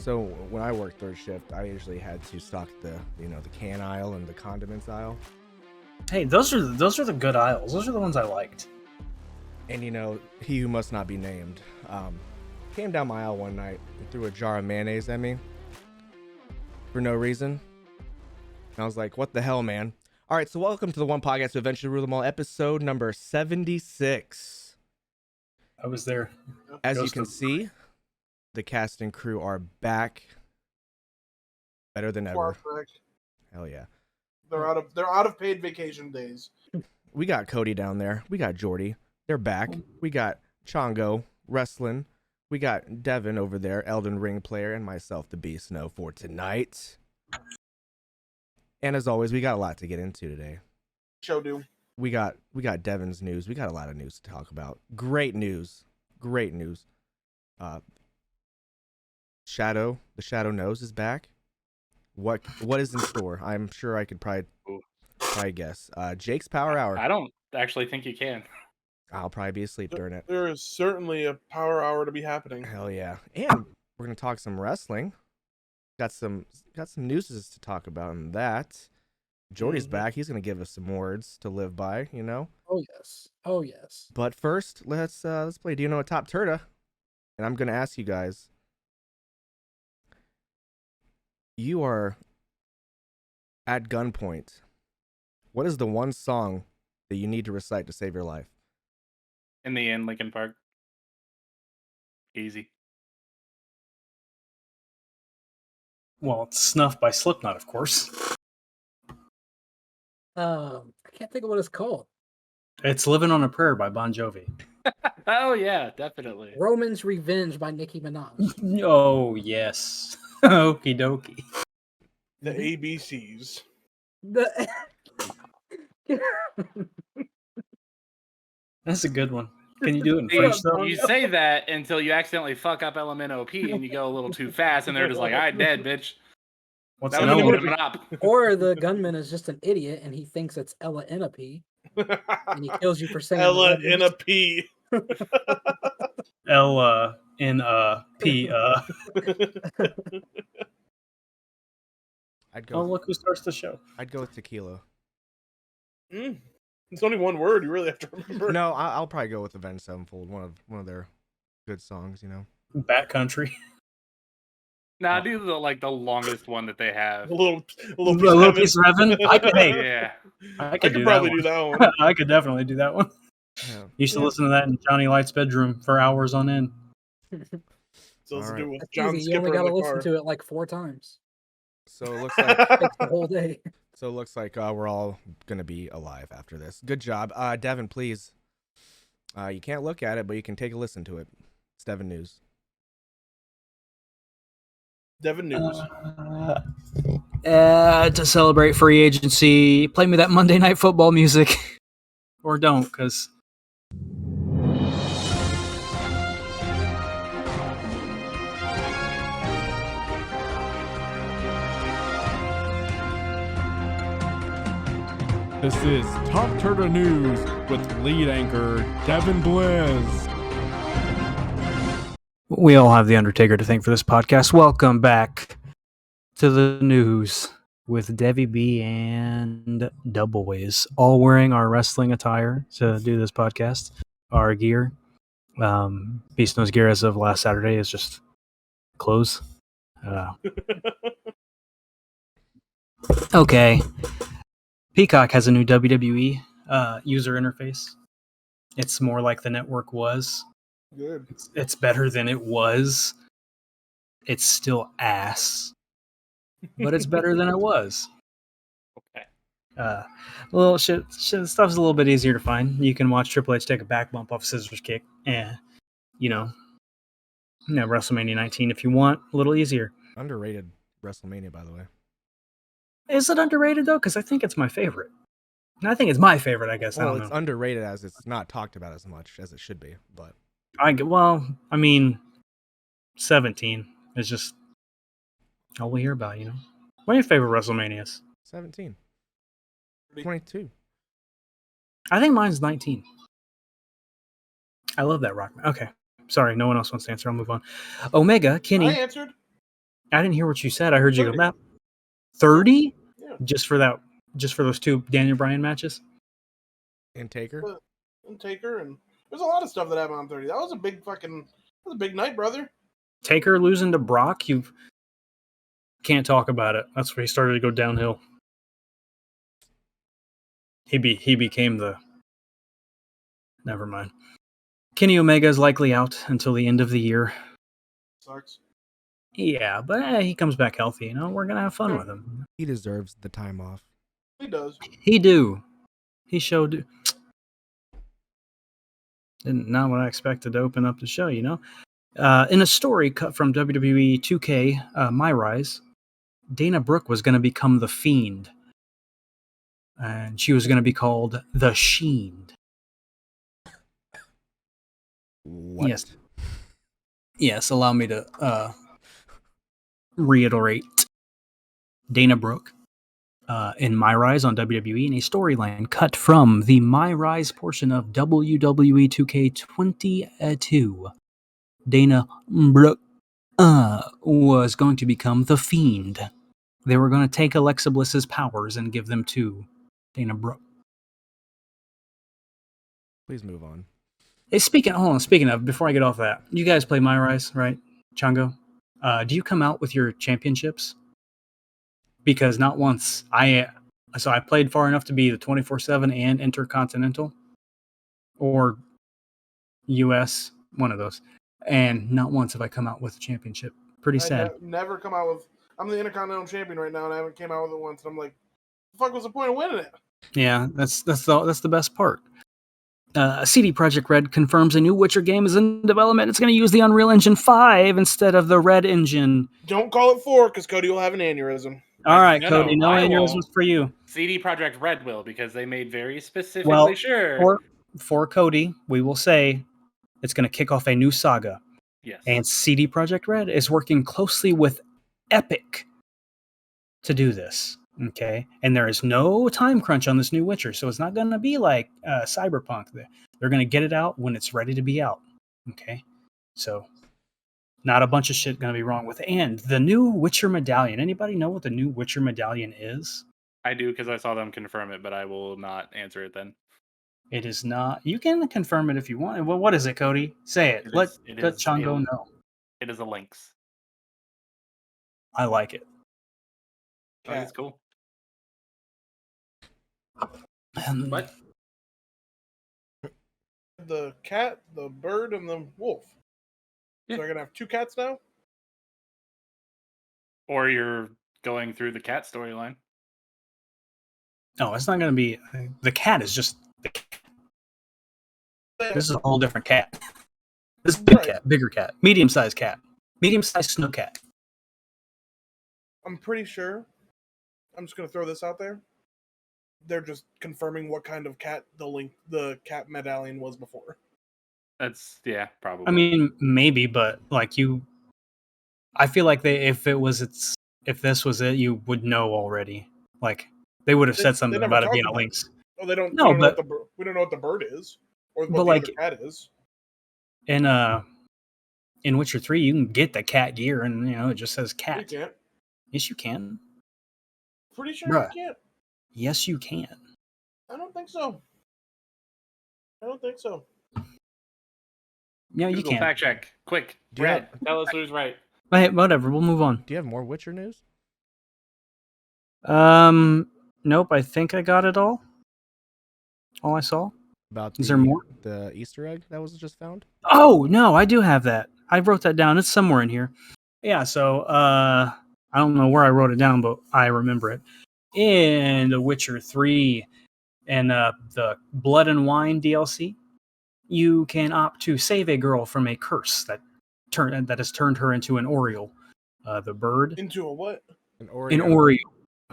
So when I worked third shift, I usually had to stock the can aisle and the condiments aisle. Hey, those are the good aisles. Those are the ones I liked. And he who must not be named came down my aisle one night and threw a jar of mayonnaise at me for no reason. And I was like, "What the hell, man?" All right, so welcome to the One Podcast to Eventually Rule Them All, episode number 76. I was there. As you can see, the cast and crew are back, better than ever. Hell yeah! They're out of paid vacation days. We got Cody down there. We got Jordi. They're back. We got Chongo wrestling. We got Devin over there, Elden Ring player, and myself, the Beast Snow, for tonight. And as always, we got a lot to get into today. Show do. We got Devin's news. We got a lot of news to talk about. Great news. The Shadow Nose is back. What is in store? I'm sure I could probably guess. Jake's Power Hour. I don't actually think you can. I'll probably be asleep during it. There is certainly a power hour to be happening. Hell yeah. And we're gonna talk some wrestling. Got some news to talk about in that. Jordi's back. He's gonna give us some words to live by, Oh yes. But first, let's play Do You Know a TOPTERTA? And I'm gonna ask you guys. You are at gunpoint. What is the one song that you need to recite to save your life? In the end, Lincoln Park. Easy. Well, it's Snuff by Slipknot, of course. I can't think of what it's called. It's Living on a Prayer by Bon Jovi. Oh yeah, definitely. Roman's Revenge by Nicki Minaj. Oh, yes. Okie dokie. The ABCs. That's a good one. Can you do it in French, though? You say that until you accidentally fuck up LMNOP and you go a little too fast, and they're just like, "All right, dead, bitch." What's That the was number? living up. Or the gunman is just an idiot and he thinks it's Ella in a P and he kills you for saying Ella in a P. Ella in a P. I'd go. Oh, look who starts the show. I'd go with tequila. It's only one word. You really have to remember. No, I'll probably go with Avenged Sevenfold. One of their good songs, Bat Country. Nah, do the longest one that they have. A little piece of heaven. I could probably do that one. I could definitely do that one. Yeah. Used to listen to that in Johnny Light's bedroom for hours on end. So let's do with That's John easy. You only Skipper in gotta the listen car. to it like 4 times. So it looks like Takes the whole day. we're all gonna be alive after this. Good job, Devin. Please, you can't look at it, but you can take a listen to it. It's Devin News. Devin News. To celebrate free agency, play me that Monday Night Football music. Or don't, because... This is TOPTERTA News with lead anchor Devin Blizz. We all have the Undertaker to thank for this podcast. Welcome back to the news with Debbie B and the boys, all wearing our wrestling attire to do this podcast. Our gear, Beast Knows gear as of last Saturday is just clothes. Okay. Peacock has a new WWE user interface. It's more like the network was. Good. It's better than it was. It's still ass, but it's better than it was. Okay. Little shit stuff's a little bit easier to find. You can watch Triple H take a back bump off a scissors kick, and WrestleMania 19 if you want. A little easier. Underrated WrestleMania, by the way. Is it underrated though? Because I think it's my favorite. And I think it's my favorite. I guess. Well, I don't it's know. underrated as it's not talked about as much as it should be, but 17 is just all we hear about. What are your favorite WrestleManias? 17. 22. I think mine's 19. I love that Rock. Okay. Sorry, no one else wants to answer. I'll move on. Omega, Kenny. I answered. I didn't hear what you said. I heard you go 30. back 30 Yeah. just for those two Daniel Bryan matches. And Taker. And Taker, and there's a lot of stuff that happened on 30. That was a big night, brother. Taker losing to Brock, you can't talk about it. That's where he started to go downhill. He became the. Never mind. Kenny Omega is likely out until the end of the year. Sucks. Yeah, but he comes back healthy. We're gonna have fun with him. He deserves the time off. He does. He do. He showed. Not what I expected to open up the show. In a story cut from WWE 2K, My Rise, Dana Brooke was going to become the Fiend, and she was going to be called the Shiend. What? Yes. Allow me to reiterate. Dana Brooke in My Rise on WWE in a storyline cut from the My Rise portion of WWE 2K22. Dana Brooke was going to become the Fiend. They were going to take Alexa Bliss's powers and give them to Dana Brooke. Please move on. Hey, speaking of, before I get off that, you guys play My Rise, right, Chango? Do you come out with your championships? Because not once. I played far enough to be the 24/7 and Intercontinental, or US, one of those, and not once have I come out with a championship. Pretty sad. Never come out with. I'm the Intercontinental Champion right now, and I haven't came out with it once. And I'm like, the fuck was the point of winning it? Yeah, that's the best part. CD Projekt Red confirms a new Witcher game is in development. It's going to use the Unreal Engine 5 instead of the Red Engine. Don't call it 4, because Cody will have an aneurysm. All right, No, Cody, no I aneurysms won't. for you. CD Projekt Red will, because they made very specifically sure. For Cody, we will say it's going to kick off a new saga. Yes. And CD Projekt Red is working closely with Epic to do this. Okay, and there is no time crunch on this new Witcher, so it's not going to be like Cyberpunk. They're going to get it out when it's ready to be out. Okay, so not a bunch of shit going to be wrong with it. And the new Witcher medallion. Anybody know what the new Witcher medallion is? I do, because I saw them confirm it, but I will not answer it then. It is not. You can confirm it if you want. Well, what is it, Cody? Say it. Let Chango know. It is a Lynx. I like it. Oh, it's cool. What? The cat, the bird, and the wolf. Yeah. So I'm gonna have 2 cats now. Or you're going through the cat storyline. No, it's not going to be. The cat is just. This is a whole different cat. This is a big cat, bigger cat, medium-sized snow cat. I'm pretty sure. I'm just gonna throw this out there. They're just confirming what kind of cat the cat medallion was before. That's probably. I mean, maybe, but like I feel like if this was it, you would know already. Like they would have said something about it being a lynx. Oh, they don't. No, we but we don't know what the bird is or what the like, other cat is. In Witcher 3, you can get the cat gear, and it just says cat. You can't. Yes, you can. Pretty sure you can't. Yes, you can. I don't think so. Yeah, you Google can. Fact check, quick. Brad, tell us who's right. Hey, whatever. We'll move on. Do you have more Witcher news? Nope. I think I got it all. All I saw. Is there more? The Easter egg that was just found? Oh no, I do have that. I wrote that down. It's somewhere in here. Yeah. So I don't know where I wrote it down, but I remember it. In The Witcher 3 and the Blood and Wine DLC, you can opt to save a girl from a curse that has turned her into an Oriole, the bird. Into a what? An Oreo.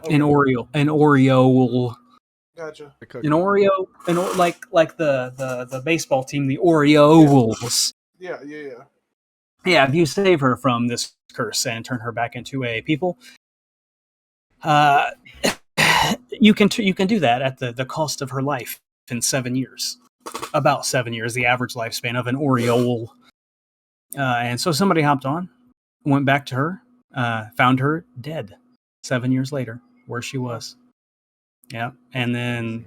An Oriole. Okay. An Oriole. Gotcha. An Oreo, like the baseball team, the Orioles. Yeah. Yeah, if you save her from this curse and turn her back into a people, you can do that at the cost of her life in 7 years. About 7 years, the average lifespan of an Oriole. And so somebody hopped on, went back to her, found her dead 7 years later, where she was. Yeah, and then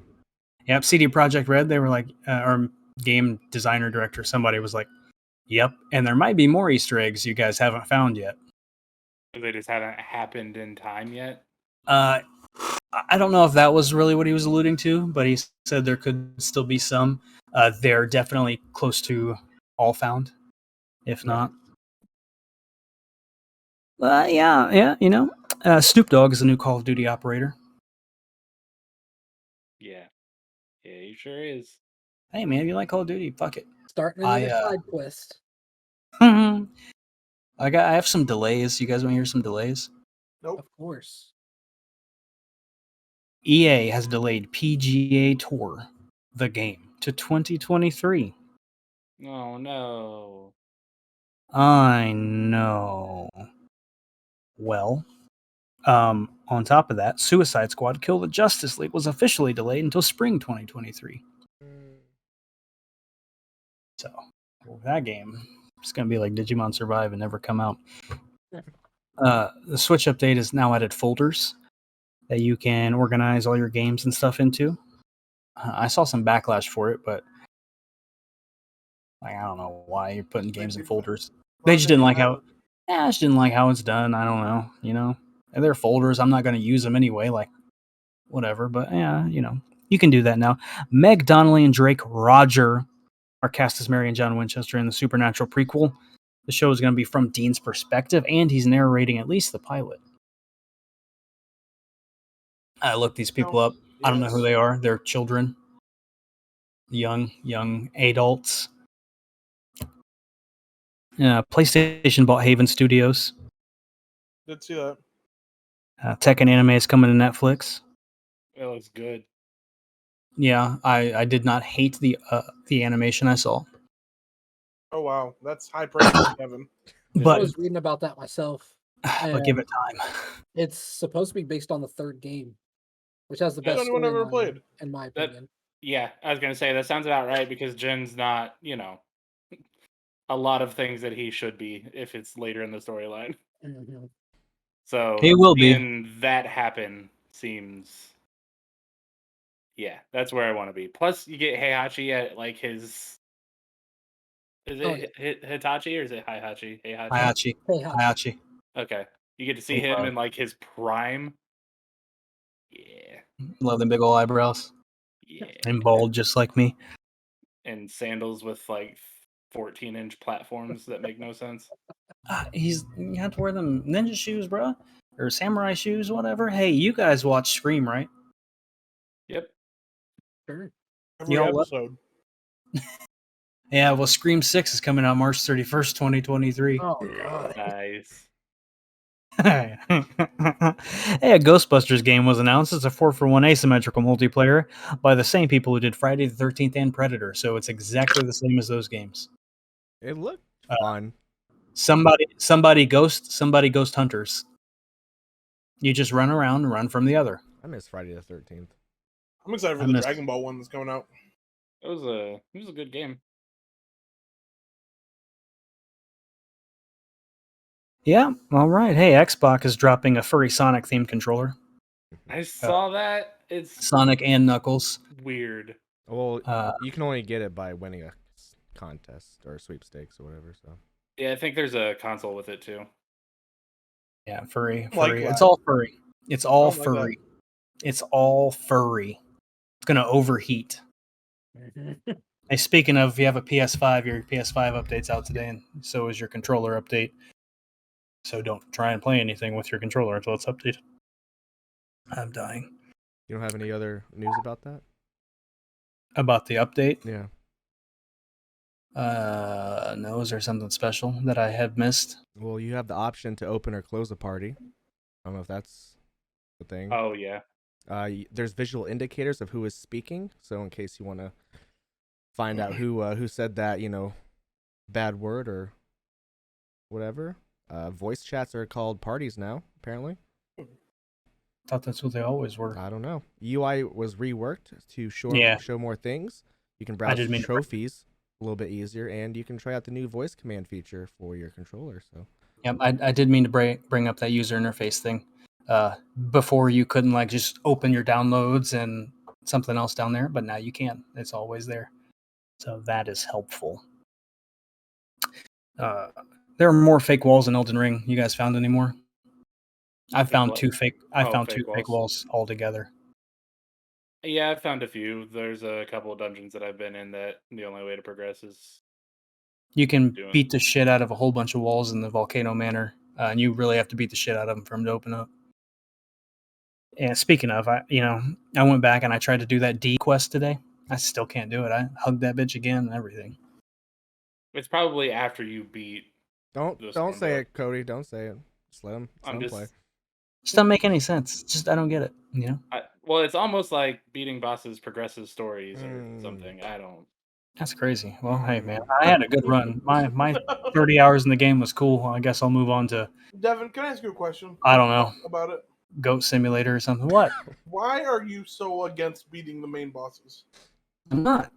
CD Projekt Red, they were like, or game designer director, somebody was like, "Yep," and there might be more Easter eggs you guys haven't found yet. They just haven't happened in time yet. I don't know if that was really what he was alluding to, but he said there could still be some. They're definitely close to all found, if not. Yeah, Snoop Dogg is the new Call of Duty operator. Yeah, he sure is. Hey man, if you like Call of Duty, fuck it. Starting another side quest. I have some delays. You guys want to hear some delays? Nope. Of course. EA has delayed PGA Tour, the game, to 2023. Oh no. I know. Well, on top of that, Suicide Squad Kill the Justice League was officially delayed until spring 2023. So, that game, it's going to be like Digimon Survive and never come out. The Switch update has now added folders that you can organize all your games and stuff into. I saw some backlash for it, but I don't know why you're putting games in folders. They just didn't like how. I just didn't like how it's done. I don't know. And they're folders. I'm not going to use them anyway. Like, whatever. But yeah, you can do that now. Meg Donnelly and Drake Roger are cast as Mary and John Winchester in the Supernatural prequel. The show is going to be from Dean's perspective, and he's narrating at least the pilot. I looked these people up. I don't know who they are. They're children, young adults. PlayStation bought Haven Studios. Did see that. Tekken anime is coming to Netflix. It looks good. Yeah, I did not hate the animation I saw. Oh wow, that's high praise, Devin. But I was reading about that myself. But give it time. It's supposed to be based on the third game, which has the best anyone ever storyline, played, in my opinion. Yeah, I was gonna say that sounds about right because Jin's not, a lot of things that he should be if it's later in the storyline. Mm-hmm. So he will be. And that happen seems. Yeah, that's where I want to be. Plus, you get Heihachi at like his. Is it Hitachi or is it Heihachi? Heihachi. Okay, you get to see him in like his prime. Yeah. Love them big old eyebrows. Yeah. And bald, just like me. And sandals with like 14-inch platforms that make no sense. You have to wear them ninja shoes, bro, or samurai shoes, whatever. Hey, you guys watch Scream, right? Yep. Sure. Every episode. Yeah, well, Scream 6 is coming out March 31st, 2023. Oh, God. Nice. Hey, a Ghostbusters game was announced. It's a 4-for-1 asymmetrical multiplayer by the same people who did Friday the 13th and Predator, so it's exactly the same as those games. It looked fun. Somebody ghost hunters. You just run around and run from the other. I miss Friday the 13th. I'm excited for the Dragon Ball one that's coming out. It was a good game. Yeah, all right. Hey, Xbox is dropping a furry Sonic themed controller. I saw that. It's Sonic and Knuckles. Weird. Well, you can only get it by winning a contest or sweepstakes or whatever. So yeah, I think there's a console with it too. Yeah, furry. Like It's all furry. It's all Like furry. It's all furry. It's gonna overheat. Hey, speaking of, if you have a PS5, your PS5 update's out today, and so is your controller update. So don't try and play anything with your controller until it's updated. I'm dying. You don't have any other news about that? About the update? Yeah. No, is there something special that I have missed? Well, you have the option to open or close a party. I don't know if that's the thing. Oh, yeah. There's visual indicators of who is speaking, so in case you want to find out who said that, bad word or whatever. Voice chats are called parties now, apparently. Thought that's what they always were. I don't know. UI was reworked to show more things. You can browse trophies a little bit easier, and you can try out the new voice command feature for your controller. So Yep, I did mean to bring up that user interface thing. Before you couldn't like just open your downloads and something else down there, but now you can. It's always there. So that is helpful. There are more fake walls in Elden Ring. You guys found any more? I found what? two fake. I Oh, found fake two fake walls altogether. Yeah, I found a few. There's a couple of dungeons that I've been in that the only way to progress is You can doing. beat the shit out of a whole bunch of walls in the Volcano Manor, and you really have to beat the shit out of them for them to open up. And speaking of, I went back and I tried to do that D quest today. I still can't do it. I hugged that bitch again and everything. It's probably after you beat. Don't the say Stormblood. it, Cody. Don't say it. Just let him I'm play. just. Just doesn't make any sense. Just I don't get it. Well, it's almost like beating bosses progresses stories or something. I don't. That's crazy. Well, hey man, I had a good run. My 30 hours in the game was cool. I guess I'll move on to Devin, can I ask you a question I don't know, about it? Goat Simulator or something. What? Why are you so against beating the main bosses? I'm not.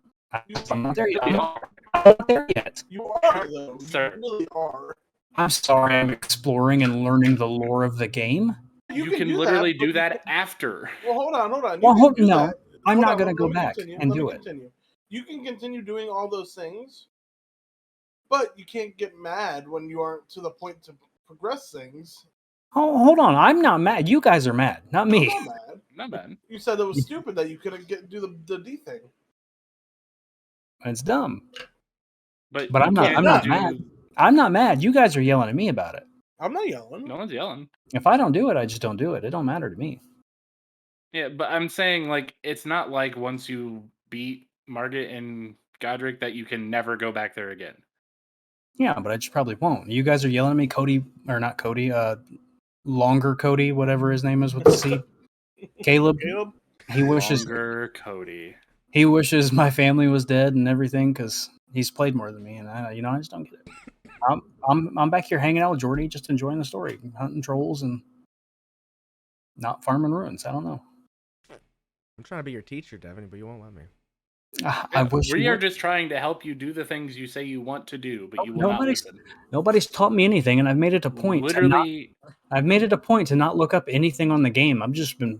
You, I'm not there yet. You I'm not there yet. you are, though. Sir. You really are. I'm sorry. I'm exploring and learning the lore of the game. You can do literally that, do but that after. Well, hold on. Well, You can do no, that. I'm Hold not on, going to let go me back continue. and Let me do it. continue. You can continue doing all those things, but you can't get mad when you aren't to the point to progress things. Oh, hold on. I'm not mad. You guys are mad, not me. I'm not mad. Not bad. You said it was stupid that you couldn't do the D thing. It's dumb. But I'm not mad. I'm not mad. You guys are yelling at me about it. I'm not yelling. No one's yelling. If I don't do it, I just don't do it. It don't matter to me. Yeah, but I'm saying like it's not like once you beat Margit and Godric that you can never go back there again. Yeah, but I just probably won't. You guys are yelling at me, Cody, or not Cody, Longer Cody, whatever his name is with the C. Caleb. He wishes Longer Cody. He wishes my family was dead and everything because he's played more than me, and I just don't get it. I'm back here hanging out with Jordi, just enjoying the story, hunting trolls and not farming ruins. I don't know. I'm trying to be your teacher, Devin, but you won't let me. I wish we you are would. just trying to help you do the things you say you want to do, but you will not listen. Nobody's taught me anything, and I've made it a point. I've made it a point to not look up anything on the game. I've just been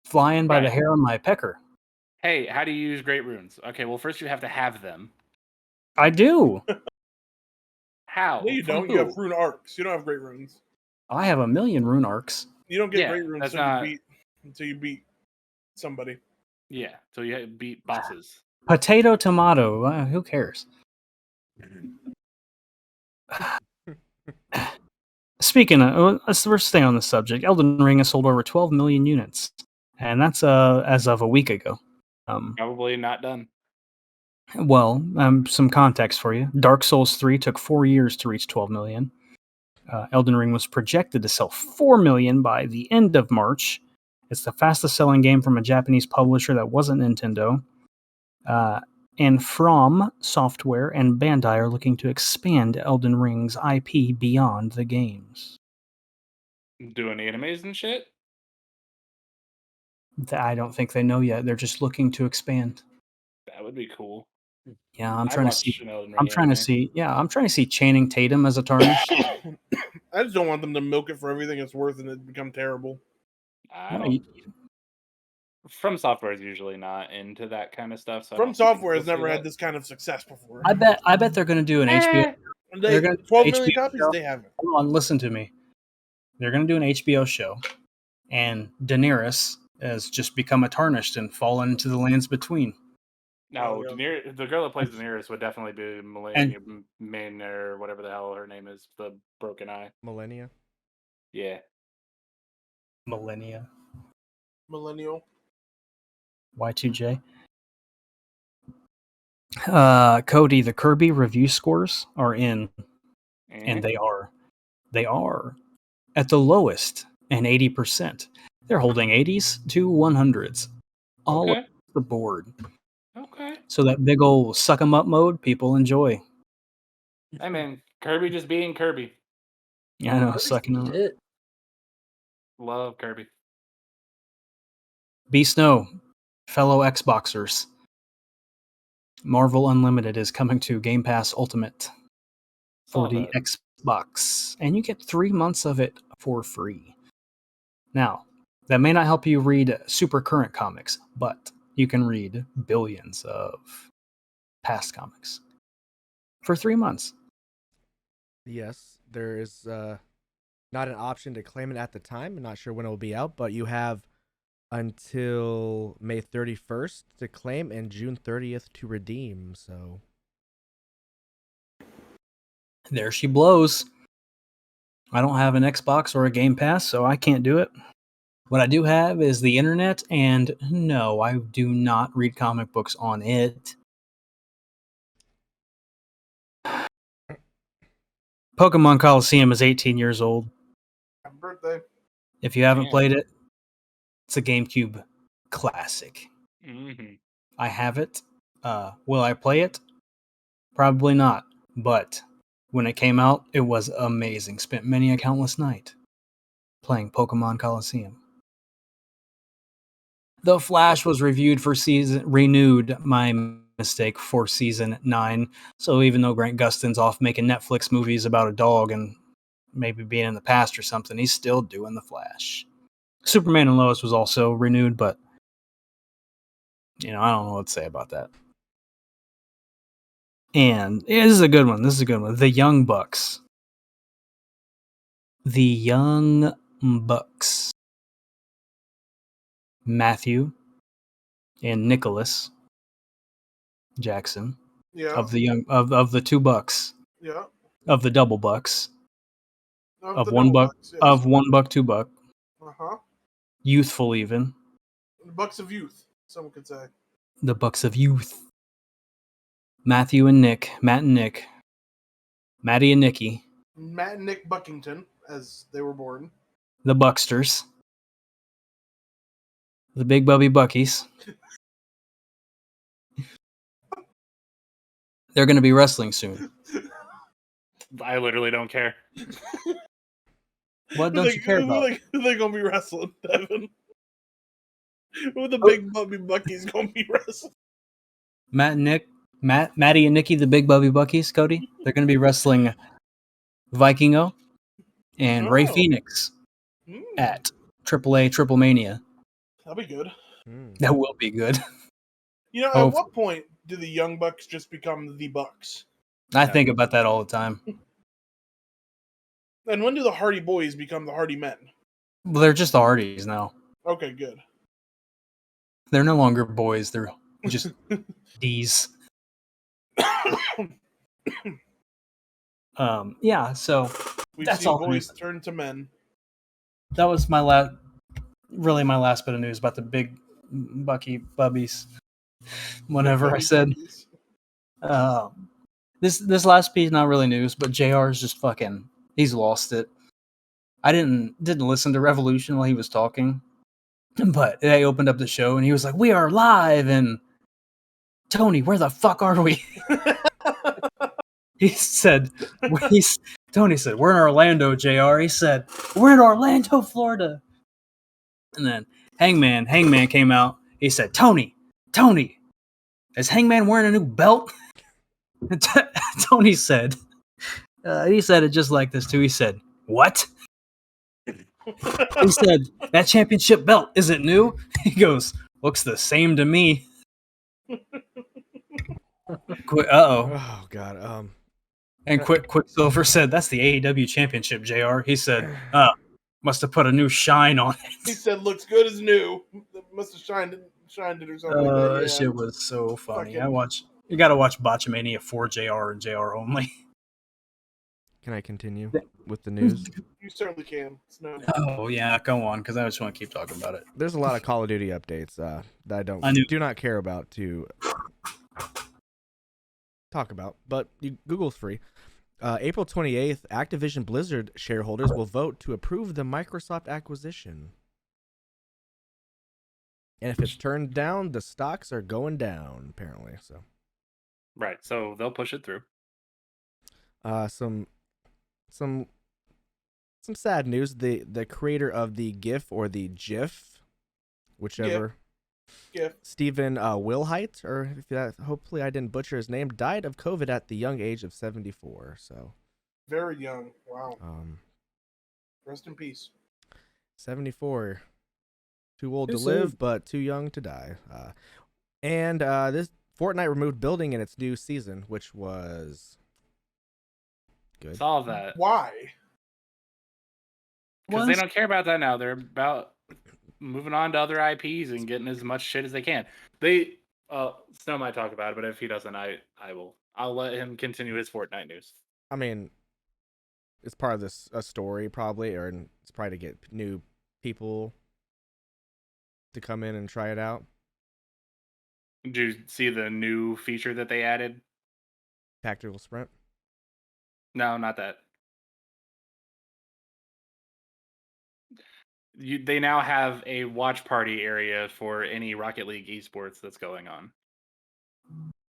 flying by the hair on my pecker. Hey, how do you use great runes? Okay, well, first you have to have them. I do. How? No, you don't. Who? You have rune arcs. You don't have great runes. I have a million rune arcs. You don't get great runes that's until you beat somebody. Yeah, so you beat bosses. Potato, tomato. Who cares? Speaking of, we're staying on the subject. Elden Ring has sold over 12 million units, and that's as of a week ago. Probably not done. Well, some context for you. Dark Souls 3 took 4 years to reach 12 million. Elden Ring was projected to sell 4 million by the end of March. It's the fastest selling game from a Japanese publisher that wasn't Nintendo. And From Software and Bandai are looking to expand Elden Ring's IP beyond the games. Doing animes and shit? I don't think they know yet. They're just looking to expand. That would be cool. Yeah, I'm trying to see. I'm trying to see Channing Tatum as a tarnish. I just don't want them to milk it for everything it's worth and it become terrible. From Software is usually not into that kind of stuff. So From Software has never had this kind of success before. I bet they're going to do an HBO. They're going to 12 million copies. They haven't. Hold on, listen to me. They're going to do an HBO show, and Daenerys has just become a tarnished and fallen into the lands between. No, the girl that plays Daenerys would definitely be Millennium Min or whatever the hell her name is, the broken eye. Millennia? Yeah. Millennial. Y2J. Cody, the Kirby review scores are in, and they are at the lowest and 80%. They're holding 80s to 100s all across the board. Okay. So that big old suck 'em up mode, people enjoy. Hey man, Kirby just being Kirby. Yeah, I know, sucking them up. Love Kirby. B Snow, fellow Xboxers. Marvel Unlimited is coming to Game Pass Ultimate for the $6, and you get 3 months of it for free. Now, that may not help you read super current comics, but you can read billions of past comics for 3 months. Yes, there is not an option to claim it at the time. I'm not sure when it will be out, but you have until May 31st to claim and June 30th to redeem. So There she blows. I don't have an Xbox or a Game Pass, so I can't do it. What I do have is the internet, and no, I do not read comic books on it. Pokemon Coliseum is 18 years old. Happy birthday. If you haven't Damn. played it, it's a GameCube classic. Mm-hmm. I have it. Will I play it? Probably not. But when it came out, it was amazing. Spent many a countless night playing Pokemon Coliseum. The Flash was renewed, my mistake, for season 9. So even though Grant Gustin's off making Netflix movies about a dog and maybe being in the past or something, he's still doing The Flash. Superman and Lois was also renewed, but I don't know what to say about that. And this is a good one. The Young Bucks. The Young Bucks. Matthew and Nicholas Jackson Yeah. of the two Bucks, Yeah. of the double Bucks, of the $1, double bucks, yes. of $1, $2, Uh-huh. youthful even. The Bucks of Youth, someone could say. The Bucks of Youth. Matt and Nick, Maddie and Nikki, Matt and Nick Buckington, as they were born. the Bucksters, the Big Bubby Buckies. They're going to be wrestling soon. I literally don't care. What don't you care about? Who they gonna be wrestling, Devin? Who the Big Bubby Buckies gonna be wrestling? Maddie and Nikki, the Big Bubby Buckies, Cody. They're going to be wrestling Vikingo and Ray Oh. Phoenix at AAA Triple Mania. That'll be good. That will be good. At what point do the Young Bucks just become the Bucks? I think about that all the time. And when do the Hardy Boys become the Hardy Men? Well, they're just the Hardys now. Okay, good. They're no longer boys. They're just D's. Yeah, so We've that's seen all boys turn to men. that was my last bit of news about the big Bucky Bubbies. Whatever I said. This last piece not really news, but JR is just fucking, he's lost it. I didn't listen to Revolution while he was talking, but they opened up the show and he was like, "We are live," and Tony, where the fuck are we? Tony said, "We're in Orlando, JR." He said, "We're in Orlando, Florida." And then Hangman came out. He said, Tony, is Hangman wearing a new belt?" Tony said, he said it just like this too. He said, "What?" He said, "That championship belt, is it new?" He goes, "Looks the same to me." Oh God. And Quicksilver said, "That's the AEW championship, JR." He said, "Must have put a new shine on it." He said, "Looks good as new." Must have shined it or something like that. Yeah. That shit was so funny. Fucking- You gotta watch Botchamania for JR and JR only. Can I continue with the news? You certainly can. It's no. Oh yeah, go on, because I just want to keep talking about it. There's a lot of Call of Duty updates that I do not care about to talk about, but Google's free. April 28th, Activision Blizzard shareholders will vote to approve the Microsoft acquisition. And if it's turned down, the stocks are going down, apparently. So, Right, so they'll push it through. some sad news. The creator of the GIF or the GIF, whichever, GIF. Stephen Wilhite, or hopefully I didn't butcher his name, died of COVID at the young age of 74. So, Very young. Wow. Um, Rest in peace. 74. Too old Too to live, soon. but too young to die. And this Fortnite removed building in its new season, which was good. Solve that. Why? Because they don't care about that now. They're about moving on to other IPs and getting as much shit as they can. Snow might talk about it, but if he doesn't, I will. I'll let him continue his Fortnite news. I mean, it's part of a story probably, or it's probably to get new people to come in and try it out. Did you see the new feature that they added? Tactical sprint. No, not that. They now have a watch party area for any Rocket League esports that's going on.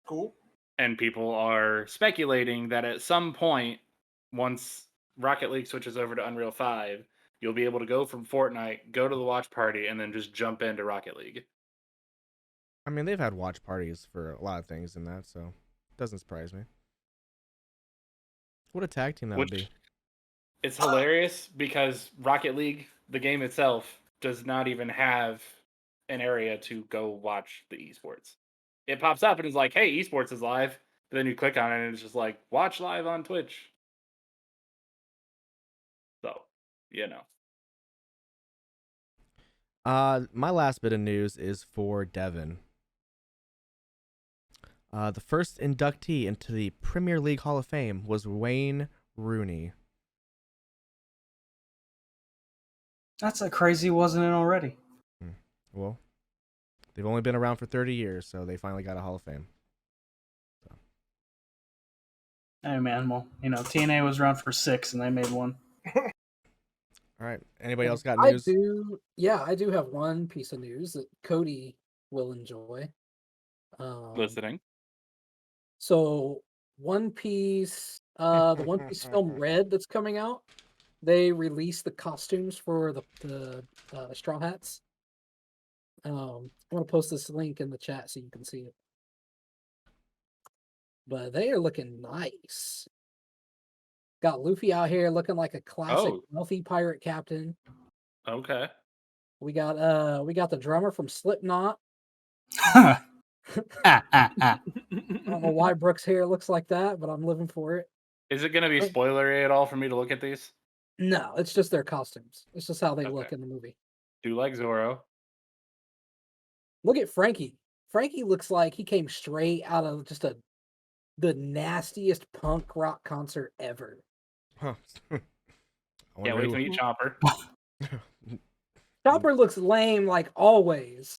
Cool. And people are speculating that at some point, once Rocket League switches over to Unreal 5, you'll be able to go from Fortnite, go to the watch party, and then just jump into Rocket League. I mean, they've had watch parties for a lot of things in that, so it doesn't surprise me. What a tag team that would be. It's hilarious because Rocket League, the game itself, does not even have an area to go watch the esports. It pops up and is like, hey, esports is live. But then you click on it and it's just like, watch live on Twitch. So, you know. My last bit of news is for Devin. The first inductee into the Premier League Hall of Fame was Wayne Rooney. That's a crazy, wasn't it already? Well, they've only been around for 30 years, so they finally got a Hall of Fame. So. Hey man, well, TNA was around for 6 and they made one. All right. Anybody else got news? I do have one piece of news that Cody will enjoy. Listening. So One Piece, the One Piece film Red that's coming out, they released the costumes for the Straw Hats. I'm gonna post this link in the chat so you can see it. But they are looking nice. Got Luffy out here looking like a classic wealthy pirate captain. Okay. We got the drummer from Slipknot. I I don't know why Brooke's hair looks like that, but I'm living for it. Is it going to be spoilery at all for me to look at these? No, it's just their costumes. It's just how they look in the movie. Do like Zoro. Look at Frankie. Frankie looks like he came straight out of just the nastiest punk rock concert ever. Huh. Can't wait to meet Chopper. Chopper looks lame like always.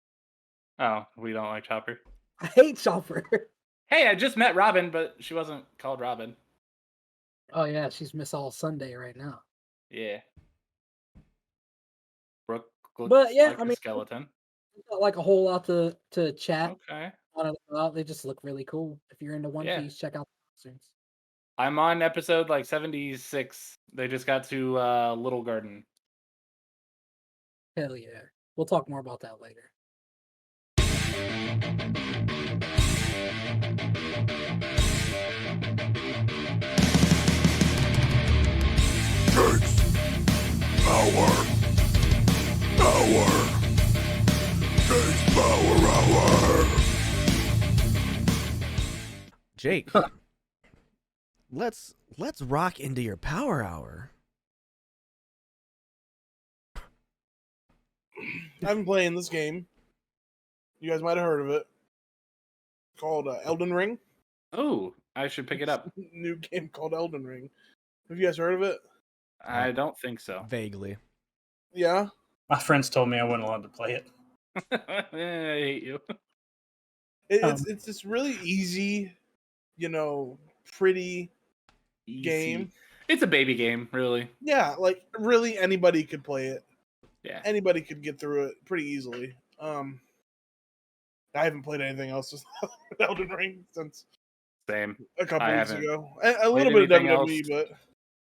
Oh, we don't like Chopper. I hate Chopper. Hey, I just met Robin, but she wasn't called Robin. Oh yeah, she's Miss All Sunday right now. Yeah. Brooke looks like a skeleton. Not like a whole lot to chat. Okay. On it about. They just look really cool. If you're into One Piece, check out the costumes. I'm on episode 76. They just got to Little Garden. Hell yeah. We'll talk more about that later. Jake, let's rock into your power hour. I've been playing this game. You guys might have heard of it. Called Elden Ring. Oh, I should pick it up. New game called Elden Ring. Have you guys heard of it? I don't think so. Vaguely. Yeah? My friends told me I wasn't allowed to play it. I hate you. It's this really easy, pretty game. It's a baby game, really. Yeah, like really anybody could play it. Yeah. Anybody could get through it pretty easily. I haven't played anything else with Elden Ring since Same. a couple weeks ago. A little bit of WWE, but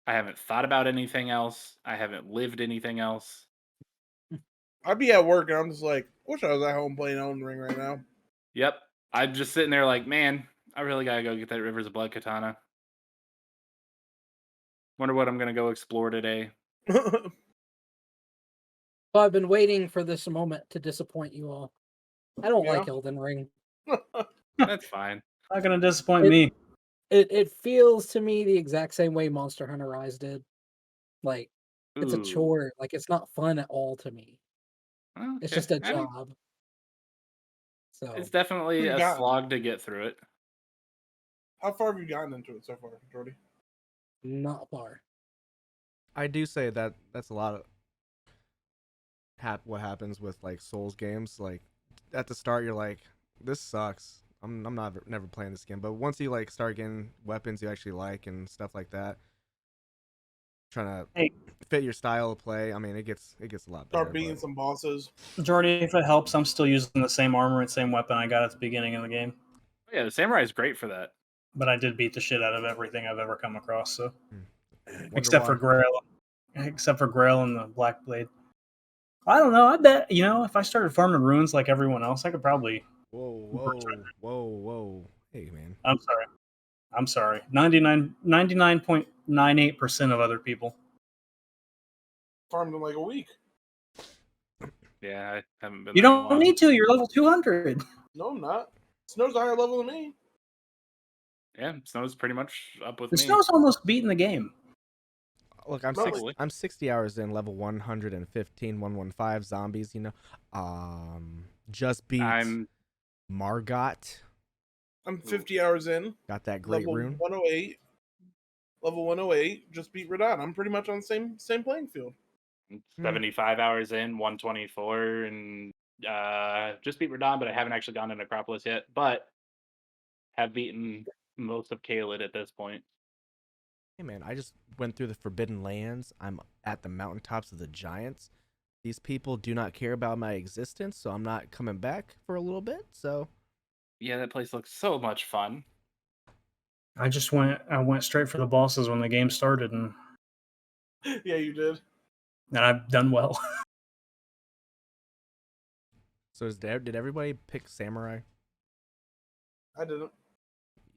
I haven't thought about anything else. I haven't lived anything else. I'd be at work and I'm just like, wish I was at home playing Elden Ring right now. Yep. I'm just sitting there like, man, I really gotta go get that Rivers of Blood katana. Wonder what I'm gonna go explore today. So I've been waiting for this moment to disappoint you all. I don't like Yeah. Elden Ring. That's fine. Not gonna disappoint It- me. It feels to me the exact same way Monster Hunter Rise did. Like it's a Ooh, chore. Like it's not fun at all to me. It's okay. just a I mean, job. So it's definitely We've a gotten- slog to get through it. How far have you gotten into it so far, Jordi? not far. I do say that that's a lot of what happens with like Souls games. Like at the start, you're like, this sucks. I'm never playing this game. But once you like start getting weapons you actually like and stuff like that, trying to Hey. fit your style of play, I mean, it gets a lot better. Start beating some bosses. Jordi, if it helps, I'm still using the same armor and same weapon I got at the beginning of the game. Yeah, the samurai is great for that. But I did beat the shit out of everything I've ever come across. So Wonder except for why. Grail, and the Black Blade. I don't know. I bet if I started farming runes like everyone else, I could probably. Whoa. Hey, man. I'm sorry. 99.98% of other people. Farmed in like a week. Yeah, I haven't been. You there in a don't while. need to. You're level 200. No, I'm not. Snow's a higher level than me. Yeah, Snow's pretty much up with The me. snow's almost beating the game. Look, I'm Probably. I'm 60 hours in, level 115, 115 zombies. Just beat Margot. I'm 50 hours in. Got that great Level rune. 108. Level 108. Just beat Radon. I'm pretty much on the same playing field. 75 hours in, 124, and just beat Radon, but I haven't actually gone to Necropolis yet. But have beaten most of Caelid at this point. Hey man, I just went through the Forbidden Lands. I'm at the mountaintops of the Giants. These people do not care about my existence, so I'm not coming back for a little bit. So Yeah, that place looks so much fun. I went straight for the bosses when the game started, and Yeah, you did. I've done well. did everybody pick Samurai I didn't.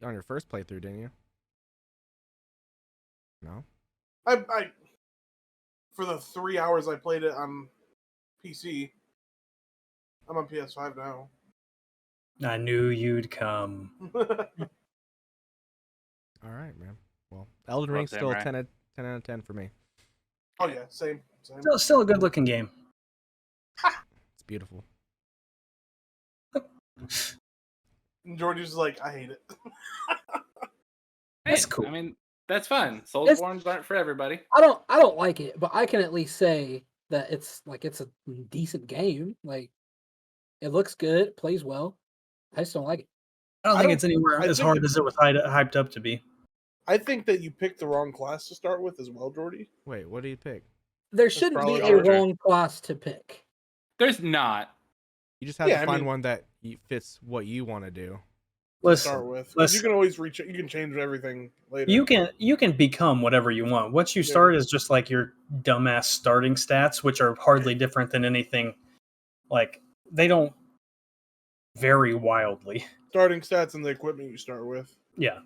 on your first playthrough? Didn't you? No. I for the 3 hours I played it on PC. I'm on PS5 now. I knew you'd come. All right, man. Well, Elden Love Ring's still a Samurai. 10 out of 10 for me. Oh yeah, same. Still a good looking game. It's beautiful. And Jordy's just like, I hate it. That's Hey, cool. I mean, that's fun. Soulsborns aren't for everybody. I don't like it, but I can at least say that it's a decent game. Like it looks good, it plays well. I just don't like it. I don't think it's anywhere I as think hard as it was hyped up to be. I think that you picked the wrong class to start with as well, Jordy. Wait, what do you pick? There shouldn't be probably a Archer. wrong class to pick. There's not. You just have Yeah, to I find mean- one that fits what you want to do. To start with. 'Cause listen. You can always you can change everything later. You can become whatever you want. What you Yeah. start is just like your dumbass starting stats, which are hardly different than anything. Like they don't vary wildly. Starting stats and the equipment you start with. Yeah,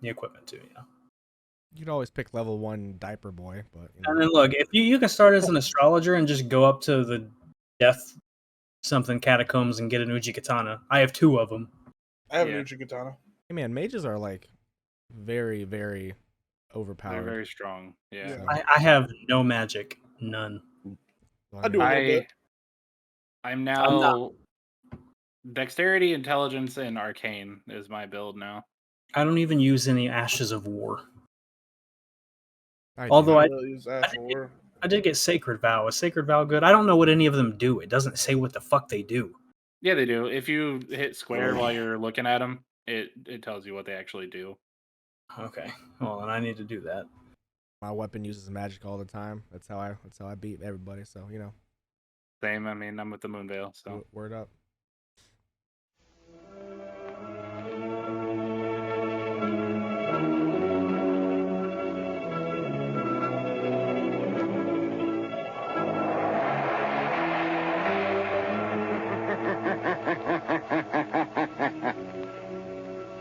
the equipment too. Yeah, You could always pick level 1 diaper boy, but and then look, if you can start as an astrologer and just go up to the death something catacombs and get an Uji katana. I have 2 of them. I have Yeah. an Uchi katana. hey man, mages are like very, very overpowered. They're very strong. Yeah. Yeah. I have no magic, none. I do a little bit. I'm now dexterity, intelligence, and arcane is my build now. I don't even use any ashes of war. I Although I I really use Ash War. did get Sacred Vow. Is Sacred Vow good? I don't know what any of them do. It doesn't say what the fuck they do. Yeah, they do. If you hit square while you're looking at them, it tells you what they actually do. Okay. Well, then I need to do that. my weapon uses magic all the time. That's how I beat everybody. So Same. I mean, I'm with the Moonveil, so. word up.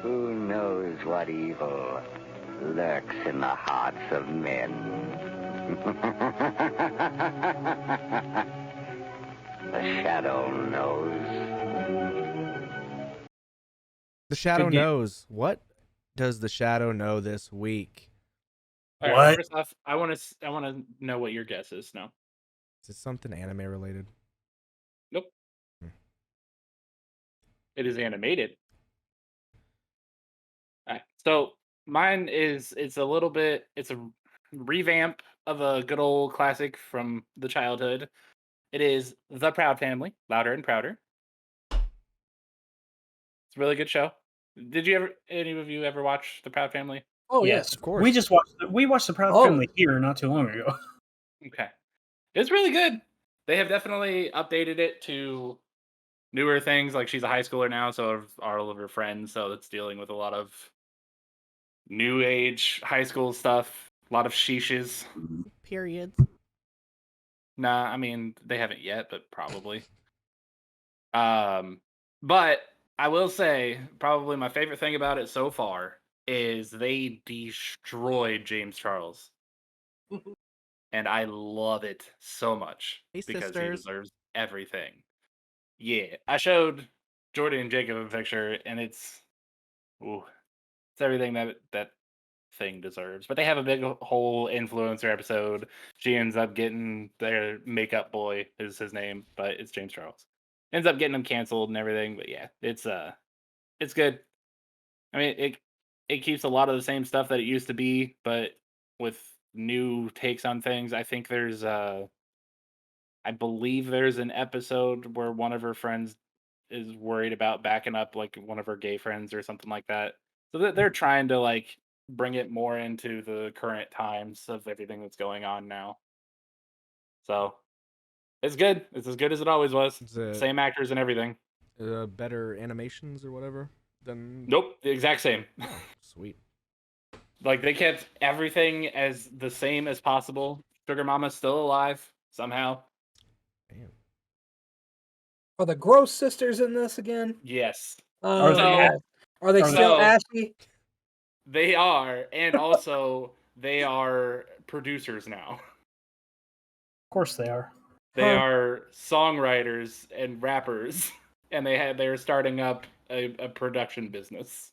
Who knows what evil lurks in the hearts of men. The shadow knows. The Shadow Good game. knows. What does the Shadow know this week? All right, What? first off, I want to know what your guess is now. Is it something anime related? Nope. Hmm. It is animated. All right. So mine is it's a revamp of a good old classic from the childhood. It is The Proud Family, Louder and Prouder. It's a really good show. Any of you ever watch The Proud Family? Oh Yes, of course. We watched the Proud Oh. Family here not too long ago. Okay. It's really good. They have definitely updated it to newer things. Like she's a high schooler now, so are all of her friends. So it's dealing with a lot of new age high school stuff. A lot of sheeshes. Periods. Nah, I mean they haven't yet, but probably. But I will say probably my favorite thing about it so far is they destroyed James Charles. And I love it so much Hey, because he sisters. deserves everything. Yeah, I showed Jordi and Jacob a picture, and it's everything that thing deserves. But they have a big whole influencer episode. She ends up getting their makeup boy is his name, but it's James Charles. Ends up getting him canceled and everything. But yeah, it's good. I mean, it keeps a lot of the same stuff that it used to be, but with new takes on things. I think I believe there's an episode where one of her friends is worried about backing up like one of her gay friends or something like that. So they're trying to like bring it more into the current times of everything that's going on now. So it's good. It's as good as it always was. Is it Same actors and everything. better animations or whatever than? Nope, the exact same. Oh, sweet. Like they kept everything as the same as possible. Sugar Mama's still alive somehow. Damn. Are the Gross sisters in this again? Yes, Oh, they no. Are they are still they- ashy? they are, and also they are producers now. Of course they are. They Huh. are songwriters and rappers, and they're starting up a production business.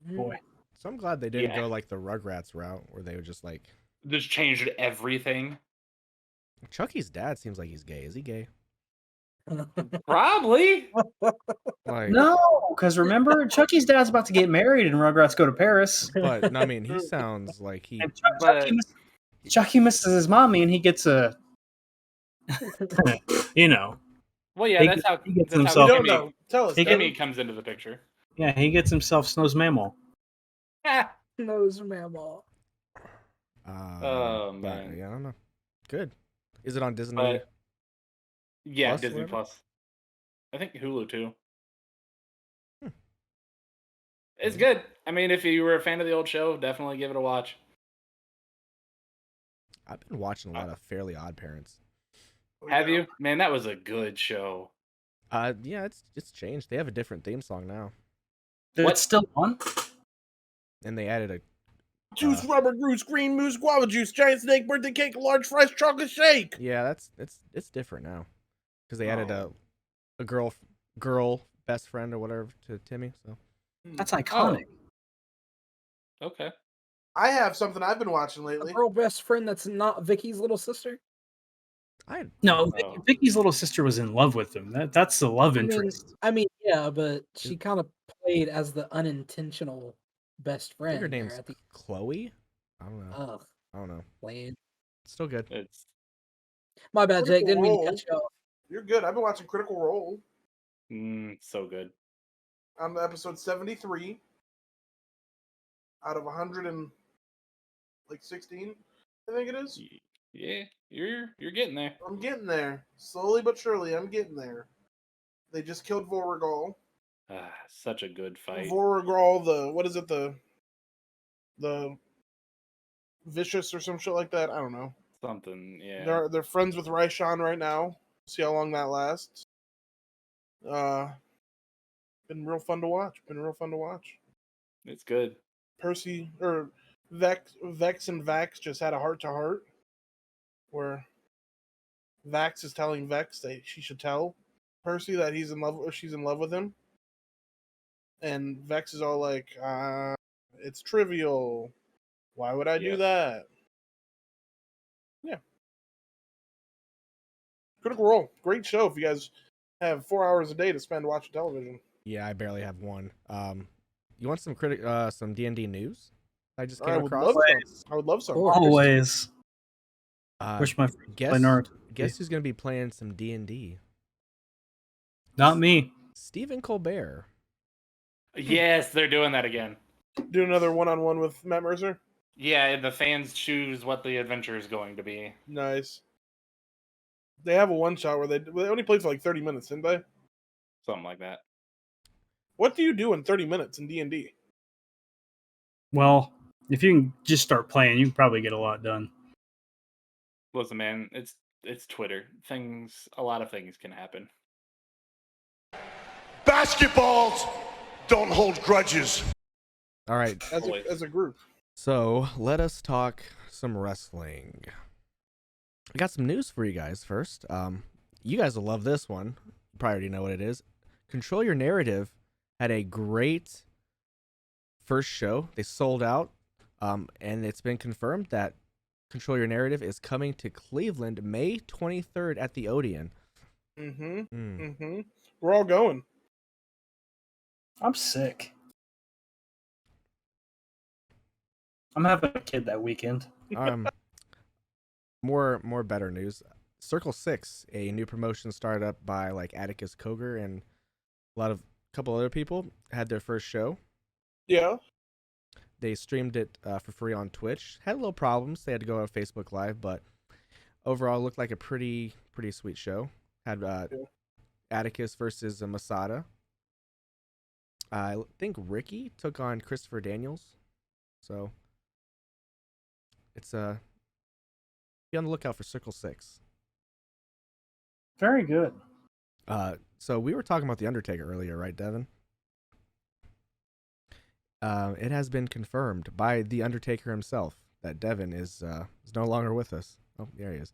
Boy. So I'm glad they didn't Yeah. go like the Rugrats route where they would just like. Just changed everything. Chucky's dad seems like he's gay. Is he gay? Probably. Like No, because remember, Chucky's dad's about to get married and Rugrats go to Paris. But no, I mean, he sounds like he. And But Chucky misses his mommy and he gets a, you know, well, yeah, He that's how gets that's how himself- We don't Kimmy, know. Tell us. He Devin. Kimmy comes into the picture. yeah, he gets himself Snow's mammal. Ah, Nose mammal. Oh, But, man. yeah, I don't know. Good. Is it on Disney? but yeah, Plus, Disney whatever? Plus. I think Hulu too. Hmm. It's good. I mean, if you were a fan of the old show, definitely give it a watch. I've been watching a lot of Fairly Odd Parents. Have you? Man, that was a good show. Yeah, it's changed. They have a different theme song now, What? It's still on? and they added a. Juice, rubber, goose, green moose, guava juice, giant snake, birthday cake, large fries, chocolate shake. Yeah, it's different now, because they added Oh. a girl best friend or whatever to Timmy. So That's iconic. Okay. I have something I've been watching A lately. girl best friend that's not Vicky's little sister? No, Oh. Vicky's little sister was in love with him. That's the love I mean, interest. yeah, but she kind of played as the unintentional best I think her friend. there name's at the Chloe. I don't know. Ugh, I don't know. lame. It's still good. It's My bad, Jake. Didn't mean to Critical cut you off. You're good. I've been watching Critical Role. so good. I'm episode 73 out of 116, I think it is. Yeah, you're getting there. I'm getting there. Slowly but surely, I'm getting there. They just killed Voragol. Such a good fight. Voragol, what is it, the Vicious or some shit like that? I don't know. Something, yeah. They're friends with Raishan right now. See how long that lasts. Been real fun to watch. It's good. Percy or Vex and Vax just had a heart-to-heart where Vax is telling Vex that she should tell Percy that he's in love or she's in love with him. And Vex is all like, it's trivial. Why would I do that? Yeah. Critical Role. Great show if you guys have 4 hours a day to spend watching television. Yeah, I barely have one. You want some D&D news? I just came I would across. love some. Always. Uh, Wish my guess Naruto. guess who's gonna be playing some D&D? Not me. Stephen Colbert. Yes, they're doing that again. Do another one-on-one with Matt Mercer. Yeah, and the fans choose what the adventure is going to be. Nice. They have a one-shot where they only played for like 30 minutes, didn't they? Something like that. What do you do in 30 minutes in D&D? Well, if you can just start playing, you can probably get a lot done. Listen, man, it's Twitter. A lot of things can happen. Basketballs don't hold grudges. All right. As a group. So let us talk some wrestling. I got some news for you guys first. You guys will love this one. You probably already know what it is. Control Your Narrative had a great first show. They sold out, and it's been confirmed that Control Your Narrative is coming to Cleveland May 23rd at the Odeon. We're all going. I'm sick. I'm having a kid that weekend. More better news. Circle 6, a new promotion started up by like Atticus Cogar and a couple other people, had their first show. Yeah. They streamed it for free on Twitch. Had a little problems. They had to go on Facebook Live, but overall looked like a pretty sweet show. Had Atticus versus Masada. I think Ricky took on Christopher Daniels. So it's be on the lookout for Circle 6. Very good. So we were talking about the Undertaker earlier, right, Devin? It has been confirmed by the Undertaker himself that Devin is no longer with us. Oh, there he is.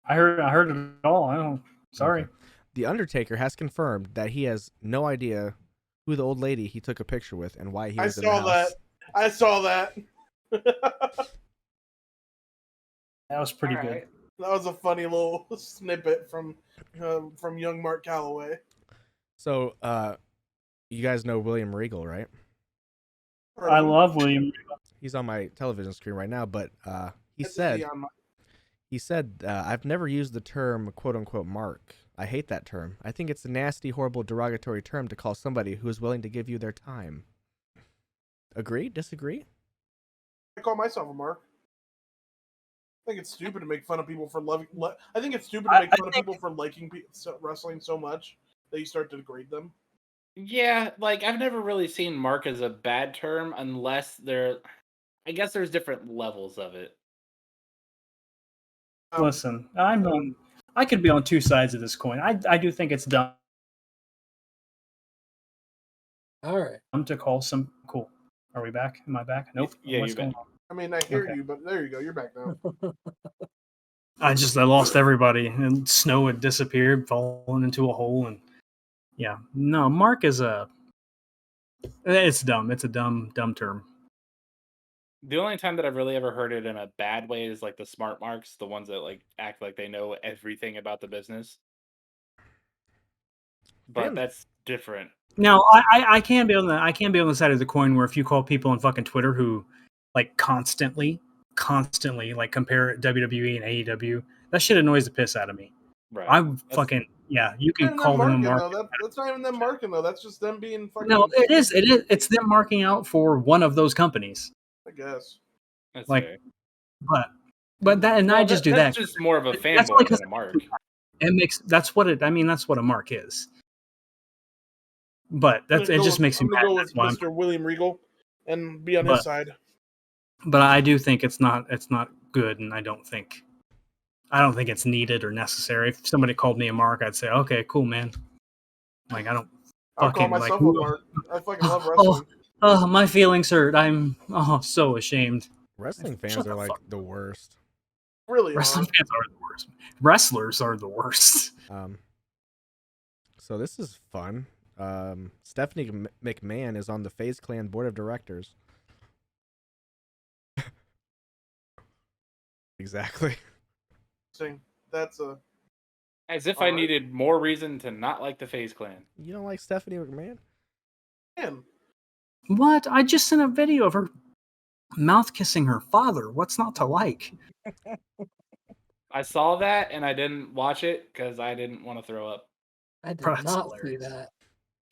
I heard it all. Sorry. Okay. The Undertaker has confirmed that he has no idea who the old lady he took a picture with and why he was in the house. I saw that. That was pretty good. Right. That was a funny little snippet from young Mark Calloway. So, you guys know William Regal, right? I love William Regal. He's on my television screen right now, but he said, I've never used the term quote unquote mark. I hate that term. I think it's a nasty, horrible, derogatory term to call somebody who is willing to give you their time. Agree? Disagree? I call myself a mark. I think it's stupid to make fun of people for loving. I think it's stupid to make fun of people for liking wrestling so much that you start to degrade them. Yeah, like I've never really seen mark as a bad term unless I guess there's different levels of it. Listen, I could be on two sides of this coin. I do think it's dumb. All right. To call some cool. Are we back? Am I back? Nope. Yeah, What's you're going back. on? I mean, I hear you, but there you go. You're back now. I lost everybody, and snow had disappeared, fallen into a hole, and yeah, no. Mark is it's dumb. It's a dumb term. The only time that I've really ever heard it in a bad way is like the smart marks, the ones that like act like they know everything about the business. But that's different. Now, I can be on the side of the coin where if you call people on fucking Twitter who like constantly like compare WWE and AEW, that shit annoys the piss out of me. Right. You can call them a mark. That's not even them marking though. That's just them being fucking. No, it is. It's them marking out for one of those companies. I guess. That's like, fair. but that, and I just do that. That's just more of a fanboy than a mark. That's what a mark is. But it just makes me mad. I'm gonna go with Mr. William Regal and be on his side. But I do think it's not good, and I don't think it's needed or necessary. If somebody called me a mark, I'd say, okay, cool, man. Like I don't I'll call myself a mark. I fucking love wrestling. Oh, my feelings hurt. I'm so ashamed. Wrestling fans Shut are the like fuck the worst. Really Wrestling are. fans are the worst. Wrestlers are the worst. So this is fun. Stephanie McMahon is on the FaZe Clan board of directors. Exactly. That's a. As if I Alright. needed more reason to not like the FaZe Clan. You don't like Stephanie McMahon? Man, What? I just sent a video of her mouth kissing her father. What's not to like? I saw that and I didn't watch it because I didn't want to throw up. I did Bro, that's not see hilarious. that.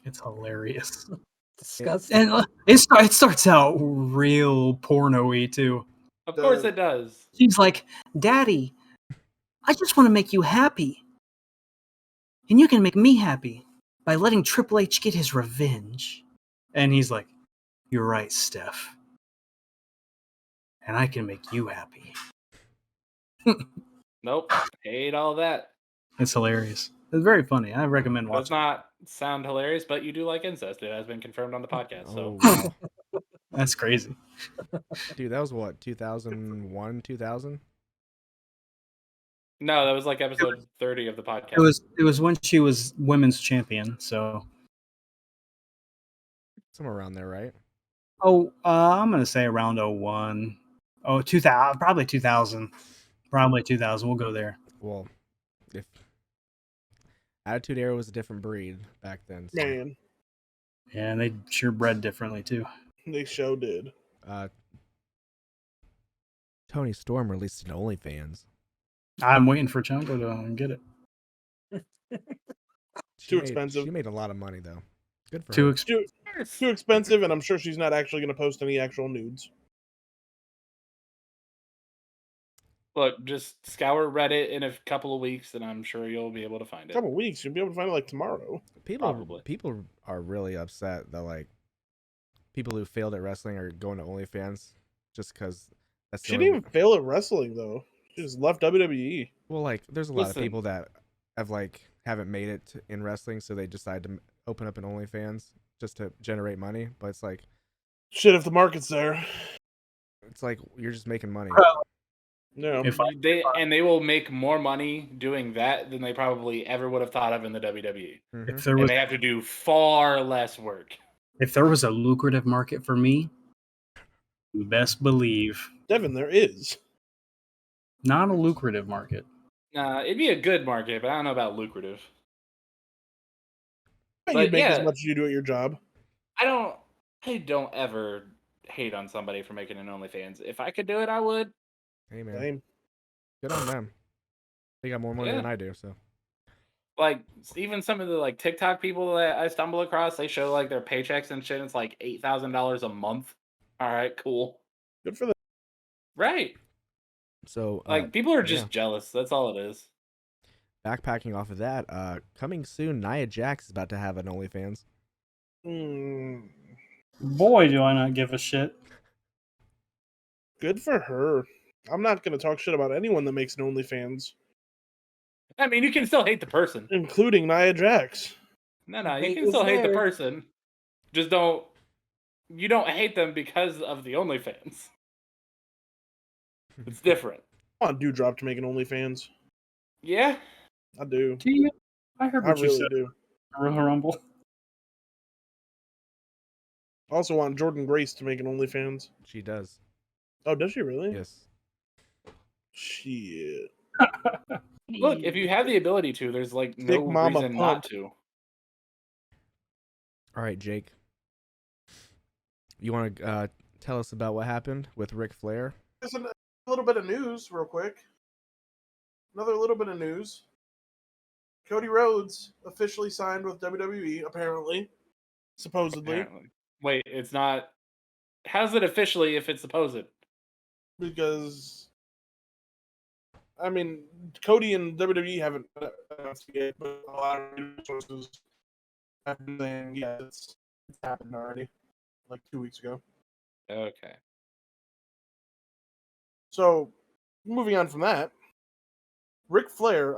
It's hilarious. Disgusting. And it starts out real porno-y too. Of course it does. She's like, Daddy, I just want to make you happy. And you can make me happy by letting Triple H get his revenge. And he's like, you're right, Steph. And I can make you happy. Nope. Hate all that. It's hilarious. It's very funny. I recommend Does watching. not sound hilarious, but you do like incest. It has been confirmed on the podcast. So Oh, wow. That's crazy. Dude, that was what, 2001, 2000? no, that was like episode 30 of the podcast. It was when she was women's champion. So, Somewhere around there, right? I'm gonna say around 01. 2000, probably 2000. Probably 2000. We'll go there. Well, if Attitude Era was a different breed back then. So, man, Yeah, and they sure bred differently too. they show did. Tony Storm released an OnlyFans. I'm waiting for Chungo to get it. Too expensive. She made a lot of money though. Good for Too her. expensive. Too expensive, and I'm sure she's not actually going to post any actual nudes. Look, just scour Reddit in a couple of weeks, and I'm sure you'll be able to find A it. couple weeks, you'll be able to find it like tomorrow. Probably. People are really upset that like people who failed at wrestling are going to OnlyFans just because that's the She only didn't even fail at wrestling though. She just left WWE. Well, like there's a lot of Listen. people that have like haven't made it in wrestling, so they decide to open up an OnlyFans just to generate money. But it's like Shit, if the market's there. you're just making money. No. They will make more money doing that than they probably ever would have thought of in the WWE. Mhm. If there And was they have to do far less work. a lucrative market for me, you best believe Devin, there is. not a lucrative market. It'd be a good market, but I don't know about lucrative. But But you'd make as yeah. much as you do at your job. I don't ever hate on somebody for making an OnlyFans. If I could do it, I would. Hey man, Same. good on them. They got more money Yeah. than I do, so Like even some of the like TikTok people that I stumble across, they show like their paychecks and shit. And it's like $8,000 a month. All right, cool. Good for them. Right. so Like people are just yeah. jealous. That's all it is. Backpacking off of that, coming soon, Nia Jax is about to have an OnlyFans. Boy, do I not give a shit. Good for her. I'm not going to talk shit about anyone that makes an OnlyFans, I mean, you can still hate the person. including Nia Jax. No, you Hate can is still hate the there. person. Just don't. You don't hate them because of the OnlyFans. It's different. I want Dewdrop to make an OnlyFans. Yeah. I do. Do you? I heard I what you really said. do. Royal Rumble. I also want Jordan Grace to make an OnlyFans. She does. Oh, does she really? Yes. Shit. Look, if you have the ability to, there's like no Big Mama reason Pump. not to. All right, Jake. You want to tell us about what happened with Ric Flair? There's a little bit of news, real quick. Another little bit of news. Cody Rhodes officially signed with WWE, apparently. Supposedly. Apparently. Wait, it's not. How's it officially if it's supposed? Because, I mean, Cody and WWE haven't announced yet, but a lot of news sources have been saying, yeah, it's happened already, like 2 weeks ago. Okay. So, moving on from that, Ric Flair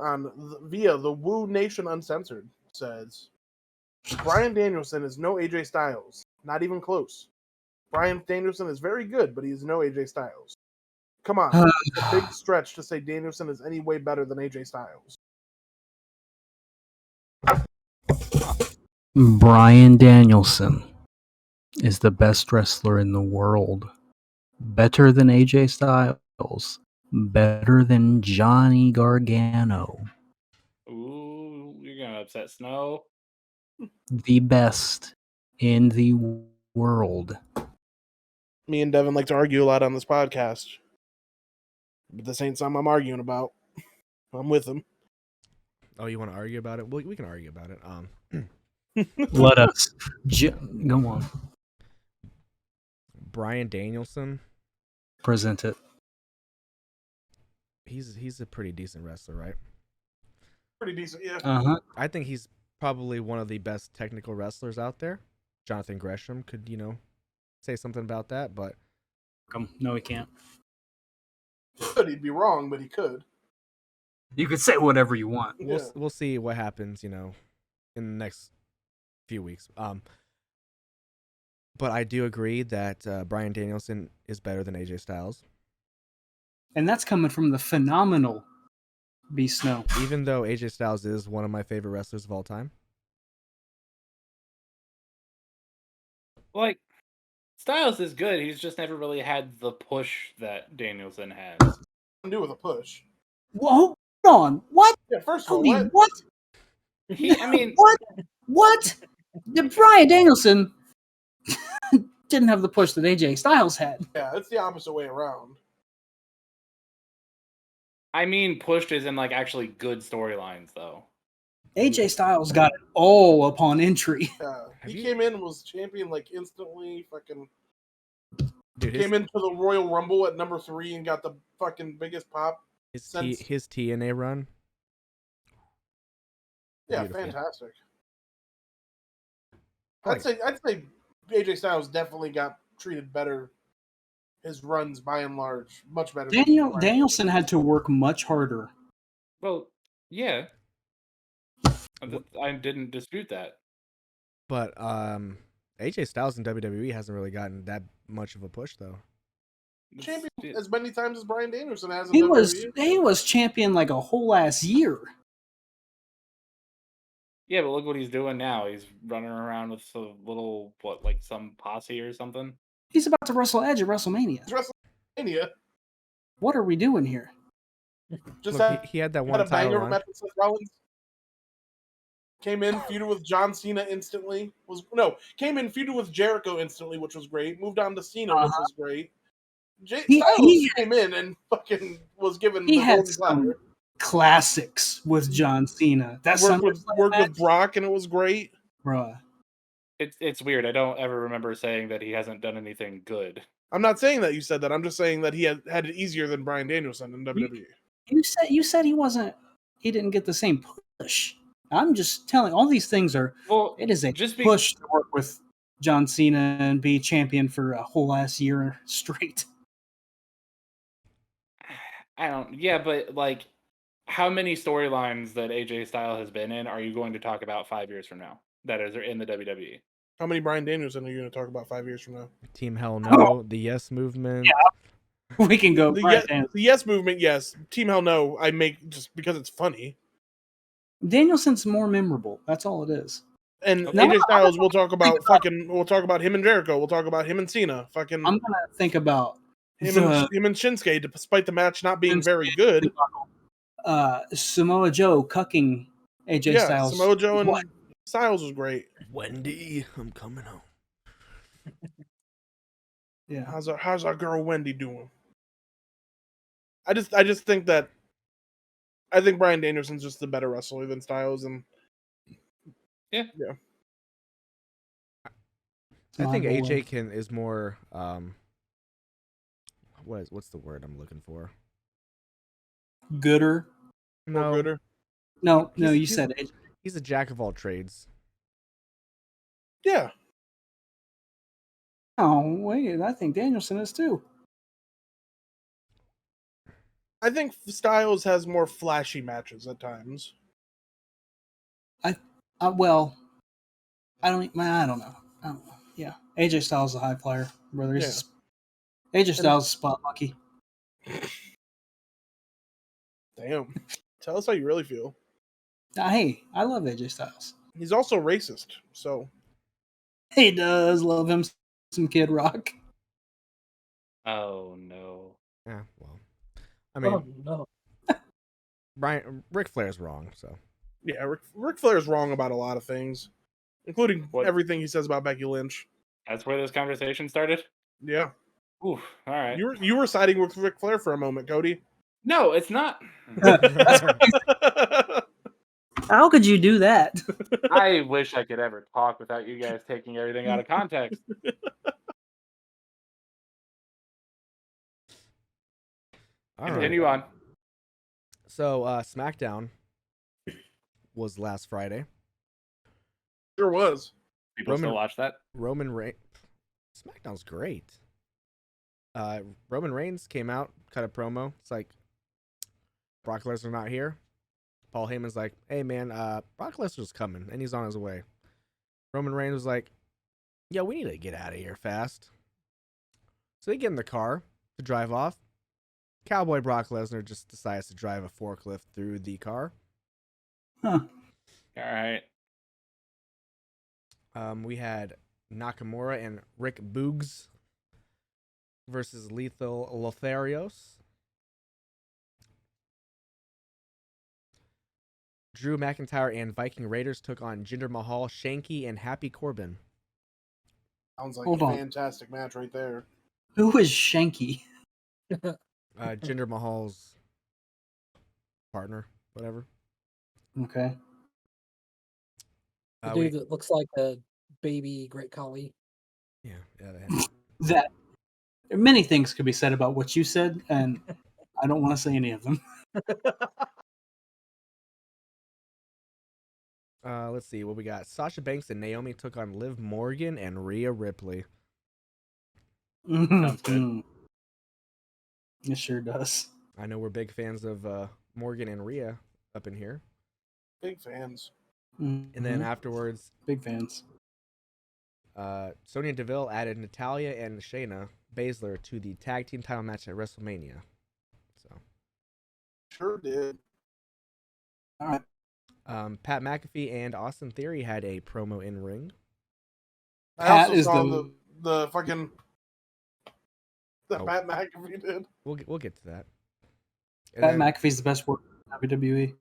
via the Woo Nation Uncensored says, Bryan Danielson is no AJ Styles, not even close. Bryan Danielson is very good, but he is no AJ Styles. Come on, it's a big stretch to say Danielson is any way better than AJ Styles. Bryan Danielson is the best wrestler in the world. Better than AJ Styles. Better than Johnny Gargano. Ooh, you're gonna upset Snow. The best in the world. Me and Devin like to argue a lot on this podcast, but this ain't something I'm arguing about. I'm with him. Oh, you want to argue about it? Well, we can argue about it. Let us go on. Bryan Danielson, Present it. he's a pretty decent wrestler, right? Pretty decent, yeah. Uh-huh. I think he's probably one of the best technical wrestlers out there. Jonathan Gresham could, say something about that, but No, he can't. Could he'd be wrong, but he could. You could say whatever you want. we'll see what happens, in the next few weeks. But I do agree that Bryan Danielson is better than AJ Styles. And that's coming from the phenomenal B Snow. Even though AJ Styles is one of my favorite wrestlers of all time. Like, Styles is good. He's just never really had the push that Danielson has. Do with a push. Whoa, hold on. What? Yeah, first of all, Cody, what? what? What? Bryan Danielson didn't have the push that AJ Styles had. Yeah, it's the opposite way around. I mean, pushed is in, like, actually good storylines, though. AJ Styles got it all upon entry. Yeah, he came in and was champion, like, instantly. Fucking Dude, came into the Royal Rumble at number 3 and got the fucking biggest pop. his since- TNA run. Yeah, Beautiful. fantastic. Like- I'd say AJ Styles definitely got treated better. His runs, by and large, much better. than Bryan. Danielson had to work much harder. Well, yeah. I didn't dispute that. But AJ Styles in WWE hasn't really gotten that much of a push, though. Champion as many times as Bryan Danielson has. In He WWE. was champion like a whole ass year. Yeah, but look what he's doing now. He's running around with a little, some posse or something? He's about to wrestle Edge at WrestleMania. It's WrestleMania. What are we doing here? Just Look, he had that one had a title banger run. match with Seth Rollins. Came in, feuded with John Cena instantly. Came in, feuded with Jericho instantly, which was great. Moved on to Cena, which was great. Styles came in and fucking was given He the had golden some platter. classics with John Cena. That Worked with Brock, and it was great. Bruh. It's weird. I don't ever remember saying that he hasn't done anything good. I'm not saying that you said that. I'm just saying that he had it easier than Bryan Danielson in WWE. You said he didn't get the same push. I'm just telling all these things are it is a push to work with John Cena and be champion for a whole ass year straight. But how many storylines that AJ Styles has been in are you going to talk about 5 years from now that are in the WWE? How many Bryan Danielson are you going to talk about 5 years from now? Team Hell No, the Yes Movement. Yeah, we can go. The Yes Movement, yes. Team Hell No, I make just because it's funny. Danielson's more memorable. That's all it is. And AJ Styles, we'll talk about him and Jericho. We'll talk about him and Cena. Fucking. I'm gonna think about him and Shinsuke, despite the match not being very good. Samoa Joe cucking AJ Styles. Samoa Joe and Styles was great. Wendy, I'm coming home. Yeah. How's our girl Wendy doing? I just think that I think Bryan Danielson's just a better wrestler than Styles, and yeah. I think AJ is more what's the word I'm looking for? Gooder. Gooder. No, you said AJ. He's a jack of all trades. Yeah. Oh wait, I think Danielson is too. I think Styles has more flashy matches at times. I don't know. Yeah, AJ Styles is a high flyer. brother. Yeah. AJ Styles is spot lucky. Damn. Tell us how you really feel. Hey, I love AJ Styles. He's also racist, so He does love him some Kid Rock. Oh no. Yeah, well, I mean, Oh no. Ric Flair's wrong, so. yeah, Ric Flair's wrong about a lot of things, including What? everything he says about Becky Lynch. That's where this conversation started? Yeah. Ooh, all right. You were siding with Ric Flair for a moment, Cody. No, it's not. How could you do that? I wish I could ever talk without you guys taking everything out of context. All right. Continue on. So, SmackDown was last Friday. Sure was. People still watch that? Roman Reigns. SmackDown's great. Roman Reigns came out, cut a promo. It's like, Brock Lesnar not here. Paul Heyman's like, hey man, Brock Lesnar's coming, and he's on his way. Roman Reigns was like, yeah, we need to get out of here fast. So they get in the car to drive off. Cowboy Brock Lesnar just decides to drive a forklift through the car. Huh. All right. We had Nakamura and Rick Boogs versus Lethal Lotharios. Drew McIntyre and Viking Raiders took on Jinder Mahal, Shanky, and Happy Corbin. Sounds like Hold a on. fantastic match right there. Who is Shanky? Jinder Mahal's partner, whatever. Okay. The We- dude that looks like a baby Great Khali. yeah, they had- That many things could be said about what you said, and I don't want to say any of them. let's see what we got. Sasha Banks and Naomi took on Liv Morgan and Rhea Ripley. Sounds good. It sure does. I know we're big fans of Morgan and Rhea up in here. Big fans. And then Mhm. afterwards, Big fans. Sonya Deville added Natalya and Shayna Baszler to the tag team title match at WrestleMania. So, Sure did. All right. Pat McAfee and Austin Theory had a promo in ring. I Pat also is saw the- the fucking that Oh. Pat McAfee did. We'll get to that. And Pat then, McAfee's the best worker in WWE.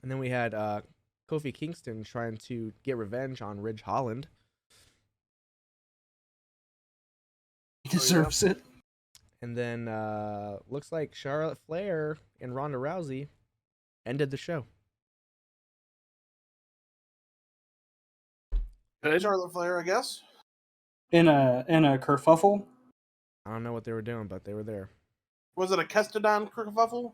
and then we had Kofi Kingston trying to get revenge on Ridge Holland. He deserves it. And then looks like Charlotte Flair and Ronda Rousey ended the show. Good. Charlotte Flair, I guess. In a kerfuffle. I don't know what they were doing, but they were there. Was it a Kestodon kerfuffle?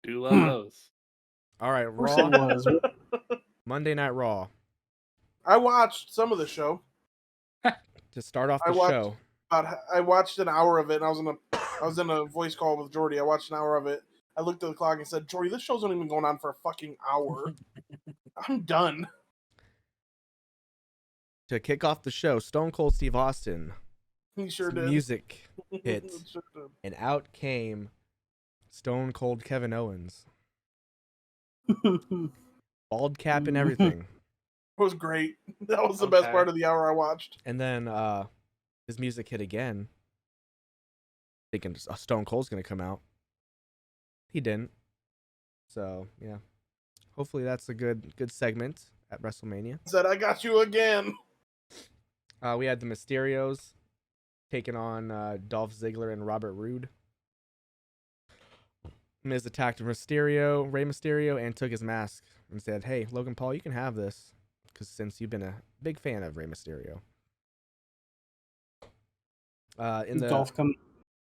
Do love those. All right, Of course it Raw. was. Monday Night Raw. I watched some of the show. To start off I the watched- show, I watched an hour of it, and I was in a voice call with Jordi. I watched an hour of it. I looked at the clock and said, "Jordi, this show's not even going on for a fucking hour. I'm done." to kick off the show, Stone Cold Steve Austin, He sure some did. music hit, Sure did. and out came Stone Cold Kevin Owens. Bald cap and everything. It was great. That was the Okay. best part of the hour I watched. And then his music hit again. Thinking Stone Cold's going to come out. He didn't. So, yeah. Hopefully that's a good segment at WrestleMania. Said, "I got you again." We had the Mysterios taking on Dolph Ziggler and Robert Roode. Miz attacked Rey Mysterio, and took his mask and said, "Hey, Logan Paul, you can have this, because since you've been a big fan of Rey Mysterio." In Dolph come.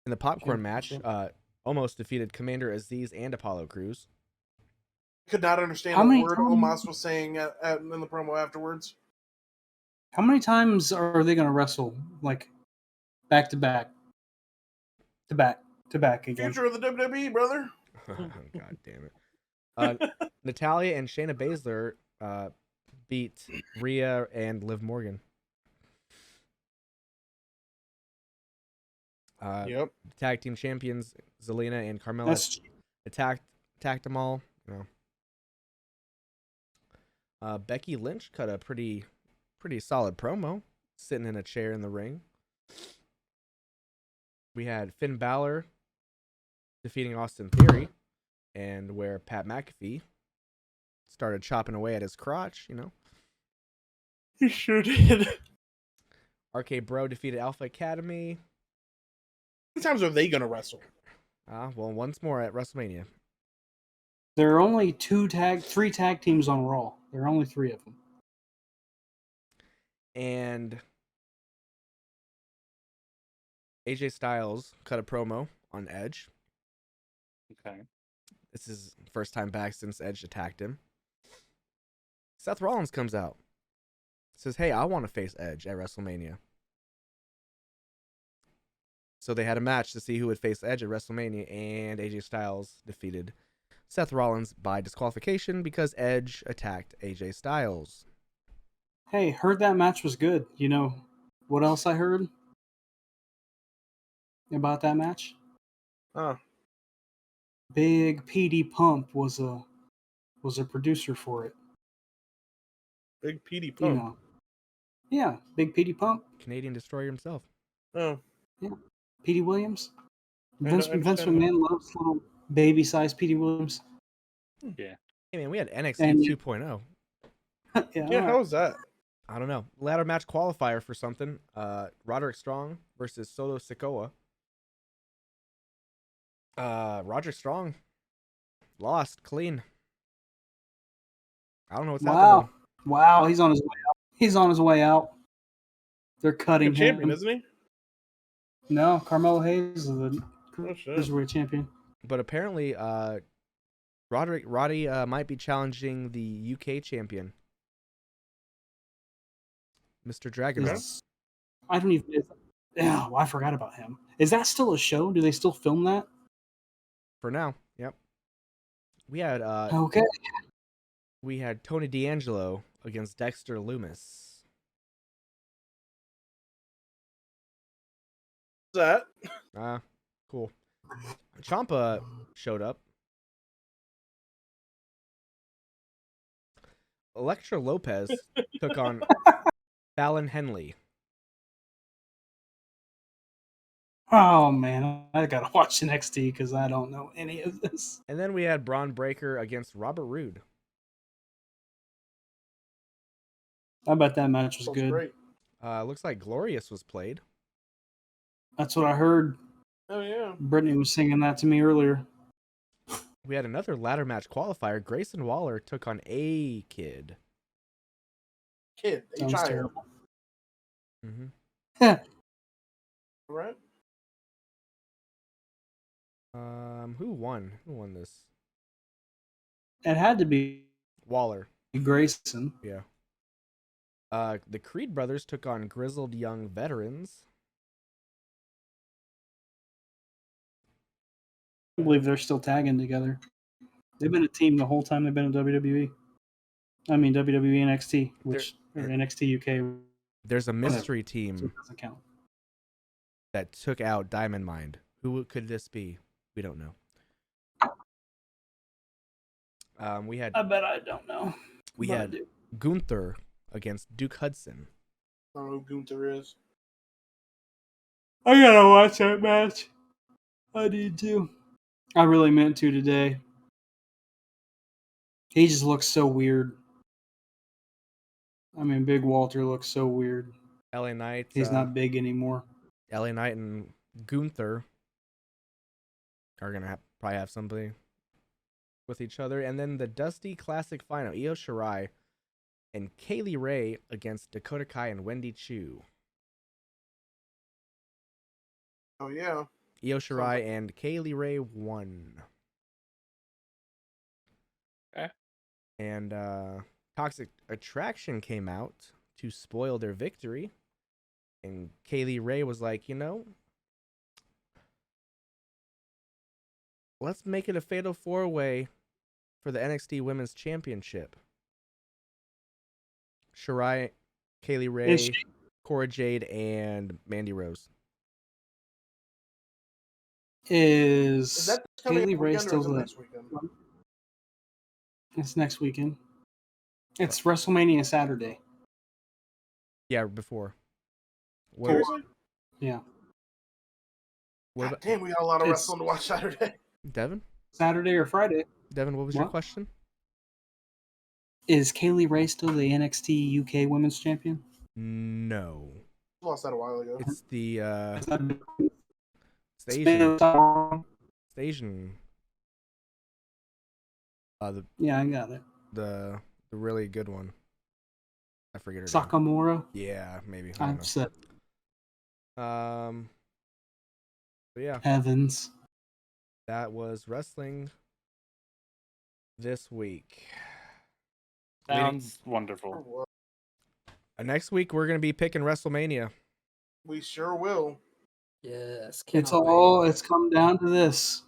the popcorn match, Championship. almost defeated Commander Aziz and Apollo Crews. Could not understand How a many word times- Omos was saying in the promo afterwards. How many times are they going to wrestle like back to back, to back again? Future of the WWE, brother. God damn it. Natalya and Shayna Baszler beat Rhea and Liv Morgan. Yep. Tag team champions Zelina and Carmella That's attacked them all. You know. Becky Lynch cut a pretty solid promo, sitting in a chair in the ring. We had Finn Balor defeating Austin Theory, and where Pat McAfee started chopping away at his crotch, you know. He sure did. RK Bro defeated Alpha Academy. How many times are they gonna wrestle? Well, once more at WrestleMania. there are only three tag teams on Raw. There are only 3 of them. And AJ Styles cut a promo on Edge. Okay. This is first time back since Edge attacked him. Seth Rollins comes out. Says, hey, I want to face Edge at WrestleMania. So they had a match to see who would face Edge at WrestleMania, and AJ Styles defeated Seth Rollins by disqualification because Edge attacked AJ Styles. Hey, heard that match was good. You know what else I heard about that match? Oh, Big PD Pump was a producer for it. Big Petey You Pump. know. Yeah, Big PD Pump. Canadian Destroyer himself. Oh, Petey Williams. I Vince understand McMahon loves little baby-sized Petey Williams. Yeah. Hey, man, we had NXT And- 2.0. yeah. How was that? I don't know. Ladder match qualifier for something. Roderick Strong versus Solo Sikoa. Roderick Strong lost clean. I don't know what's happening. Wow, he's on his way out. He's on his way out. They're cutting Good champion, him. isn't he? No, Carmelo Hayes is the Oh shit. cruiserweight champion. But apparently, Roddy might be challenging the UK champion, Mr. Dragunov. Is- I don't even. Yeah, I forgot about him. Is that still a show? Do they still film that? For now, yep. We had Okay. Tony D'Angelo against Dexter Loomis. What's that? Cool. Ciampa showed up. Elektra Lopez took on Fallon Henley. Oh man, I gotta watch NXT because I don't know any of this. And then we had Braun Breaker against Robert Roode. I bet that match was That's good. great. Looks like Glorious was played. That's what I heard. Oh yeah. Brittany was singing that to me earlier. We had another ladder match qualifier. Grayson Waller took on A-Kid. Kid, a Sounds child. terrible. Mm-hmm. Right? Who won? Who won this? It had to be Waller. Grayson. Yeah. The Creed brothers took on Grizzled Young Veterans. I believe they're still tagging together. They've been a team the whole time they've been in WWE. I mean WWE NXT, which or NXT UK. There's a mystery So team it doesn't count. that took out Diamond Mind. Who could this be? We don't know. We had I bet I don't know. we But I had do. Gunther against Duke Hudson. I don't know who Gunther is. I gotta watch that match. I need to. I really meant to today. He just looks so weird. I mean, Big Walter looks so weird. LA Knight. He's not big anymore. LA Knight and Gunther are gonna probably have somebody with each other, and then the Dusty Classic final: Io Shirai and Kaylee Ray against Dakota Kai and Wendy Chu. Oh yeah. Io Shirai and Kaylee Ray won. Okay. And Toxic Attraction came out to spoil their victory. And Kaylee Ray was like, let's make it a fatal 4-way for the NXT Women's Championship. Shirai, Kaylee Ray, Cora Jade, and Mandy Rose. Is that this coming Kaylee Ray weekend or still is it the? next weekend? It's next weekend. It's WrestleMania Saturday. Yeah, before. What, Seriously? Yeah, what God about damn, we got a lot of It's- wrestling to watch Saturday. Devin? Saturday or Friday. Devin, what was your What? question? Is Kaylee Ray still the NXT UK Women's Champion? No. Lost that a while ago. It's the Is that it's the Asian. yeah, It's the Asian. The I got it. the really good one. I forget her name. Sakamura. Yeah, maybe. I I'm don't upset. know. But yeah, Evans. that was wrestling this week. Sounds wonderful. Next week we're gonna be picking WrestleMania. We sure will. Yes. It's cannot wait. all. It's come down to this.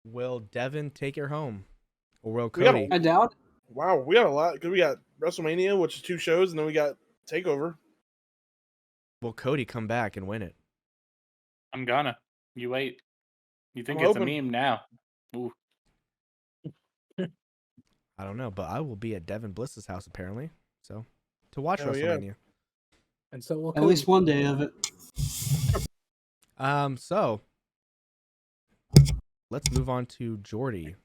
Will Devin take her home, or will We got Cody? I doubt. Wow, we got a lot because we got WrestleMania, which is 2 shows, and then we got Takeover. Will Cody come back and win it? I'm gonna. You wait. You think I'm it's a hoping. meme now? Ooh. I don't know, but I will be at Devin Bliss's house apparently, so to watch Hell yeah. WrestleMania. And so we'll At least one day of it. So let's move on to Jordi.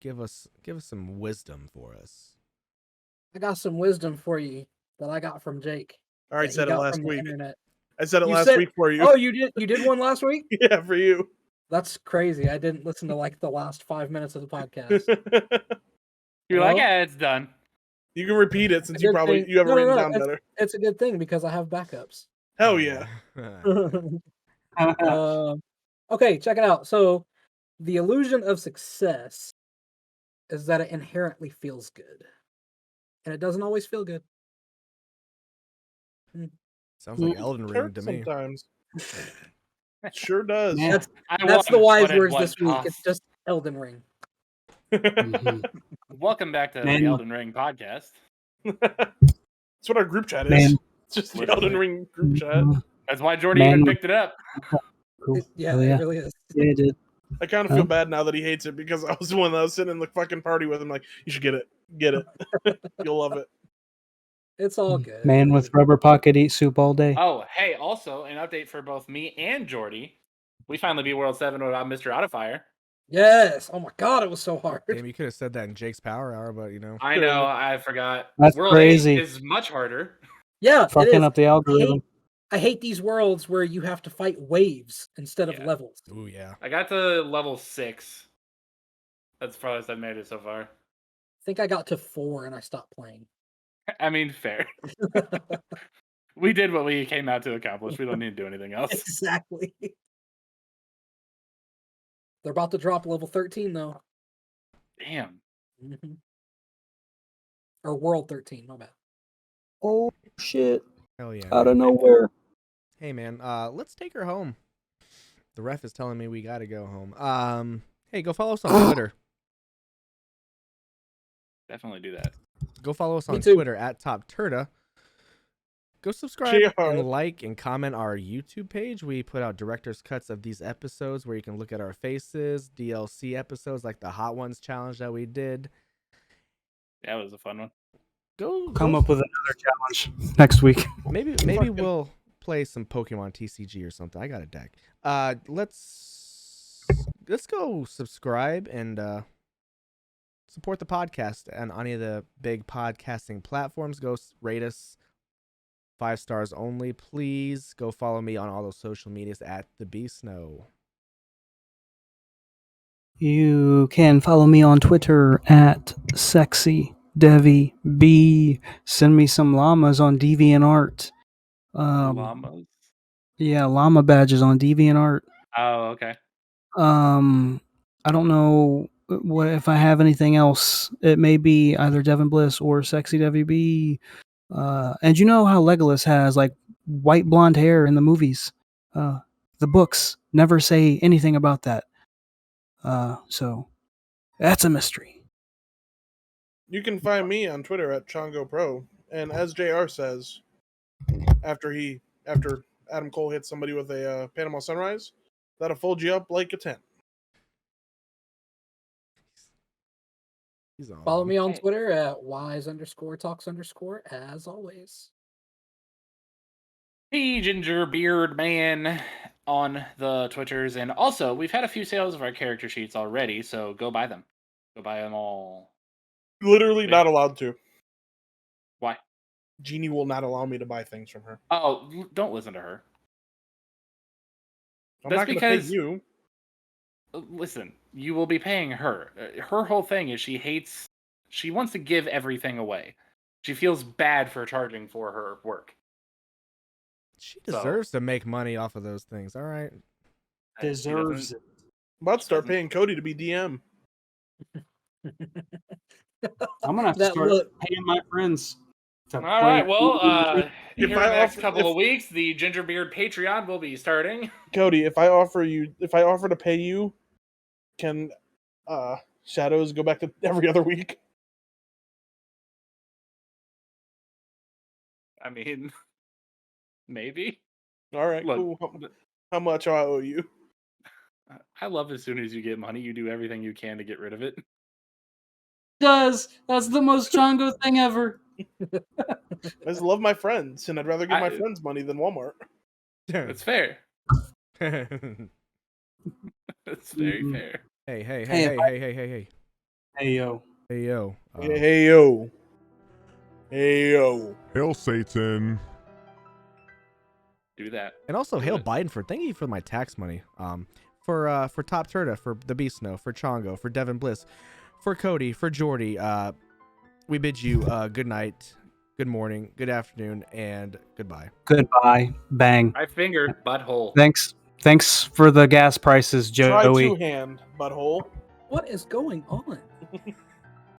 Give us some wisdom for us. I got some wisdom for you that I got from Jake. All right, that he said it got last from the week. internet. I said it You last said- week for you. Oh, you did? You did one last week? Yeah, for you. That's crazy. I didn't listen to like the last 5 minutes of the podcast. You're like, Well, yeah, it's done. You can repeat it since a you good probably thing- you have it no, no, written no, down better. It's a good thing because I have backups. Hell yeah. Okay, check it out. So, the illusion of success is that it inherently feels good, and it doesn't always feel good. Sounds like Elden Ring Hurt to me. sometimes. Sure does. Yeah. That's the wise words this week. It's just Elden Ring. Mhm. Welcome back to Man. the Elden Ring podcast. That's what our group chat is. Man. It's just the Literally. Elden Ring group chat. That's why Jordi Man. even picked it up. Cool. Yeah, Oh, it yeah. really is. Yeah, it did. I kind of Huh? feel bad now that he hates it because I was the one that was sitting in the fucking party with him. Like, you should get it. Get it. You'll love it. It's all good. Man with rubber pocket eat soup all day. Oh, hey, also an update for both me and Jordi. We finally beat World 7 without Mr. Outofire. Yes. Oh my god, it was so hard. Damn, you could have said that in Jake's Power Hour, but you know. I know, I forgot. That's World crazy. 8 is much harder. Yeah, it Fucking is. up the algorithm. I hate these worlds where you have to fight waves instead of Yeah. levels. Ooh yeah. I got to level 6. That's the farthest I've made it so far. I think I got to 4 and I stopped playing. I mean, fair. We did what we came out to accomplish. We don't need to do anything else. Exactly. They're about to drop level 13 though. Damn. Mm-hmm. Or world 13, my bad. Oh shit! Hell yeah. Out of man. nowhere. Hey man, let's take her home. The ref is telling me we gotta go home. Hey, go follow us on Twitter. Definitely do that. Go follow us Me on too. Twitter at TOPTERTA. Go subscribe GR. and like and comment our YouTube page. We put out director's cuts of these episodes where you can look at our faces, DLC episodes like the Hot Ones challenge that we did. That was a fun one. Go Come go- up with another challenge next week. Maybe we'll play some Pokemon TCG or something. I got a deck. Let's go subscribe and support the podcast on any of the big podcasting platforms. Go rate us 5 stars only, please. Go follow me on all those social medias at the Beast Snow. You can follow me on Twitter at SexyDevyB. Send me some llamas on DeviantArt. Llamas? Yeah, llama badges on DeviantArt. Oh, okay. I don't know what if I have anything else. It may be either Devin Bliss or SexyDevyB. And you know how Legolas has like white blonde hair in the movies. The books never say anything about that. So that's a mystery. You can find me on Twitter at Chongo Pro. And as JR says, after Adam Cole hits somebody with a Panama Sunrise, that'll fold you up like a tent. He's on. Follow me on Hey. Twitter at wise_talks_ as always. The Ginger Beard Man on the Twitters. And also, we've had a few sales of our character sheets already, so go buy them. Go buy them all. Literally not allowed to. Why? Jeannie will not allow me to buy things from her. Oh, don't listen to her. I'm That's not going to pay because- you. Listen, you will be paying her. Her whole thing is she wants to give everything away. She feels bad for charging for her work. She deserves to make money off of those things. All right. She Deserves doesn't- it. I'm about to start doesn't- paying Cody to be DM. I'm gonna have to That start look. paying my friends. To All right, well, If here in the I next offer- couple if- of weeks, the Gingerbeard Patreon will be starting. Cody, if I offer to pay you, can Shadows go back to every other week? I mean, maybe. All right, Look, cool. How much do I owe you? I love as soon as you get money, you do everything you can to get rid of it. That's the most Chongo thing ever. I just love my friends, and I'd rather give my I- friends money than Walmart. That's fair. hey, That's very Mhm. fair. hey, Hey, hey, if hey, hey, hey, hey, Hey yo. hey, yo. Hey yo, hey yo. Hail Satan. Do that. And also, Do hail it. Biden for thank you for my tax money. For TOPTERTA, for the Beast Snow, for Chongo, for Devin Bliss, for Cody, for Jordi. We bid you good night, good morning, good afternoon, and goodbye. Goodbye. Bang. I fingered butthole. Thanks for the gas prices, Try Joey. two-hand, butthole. What is going on?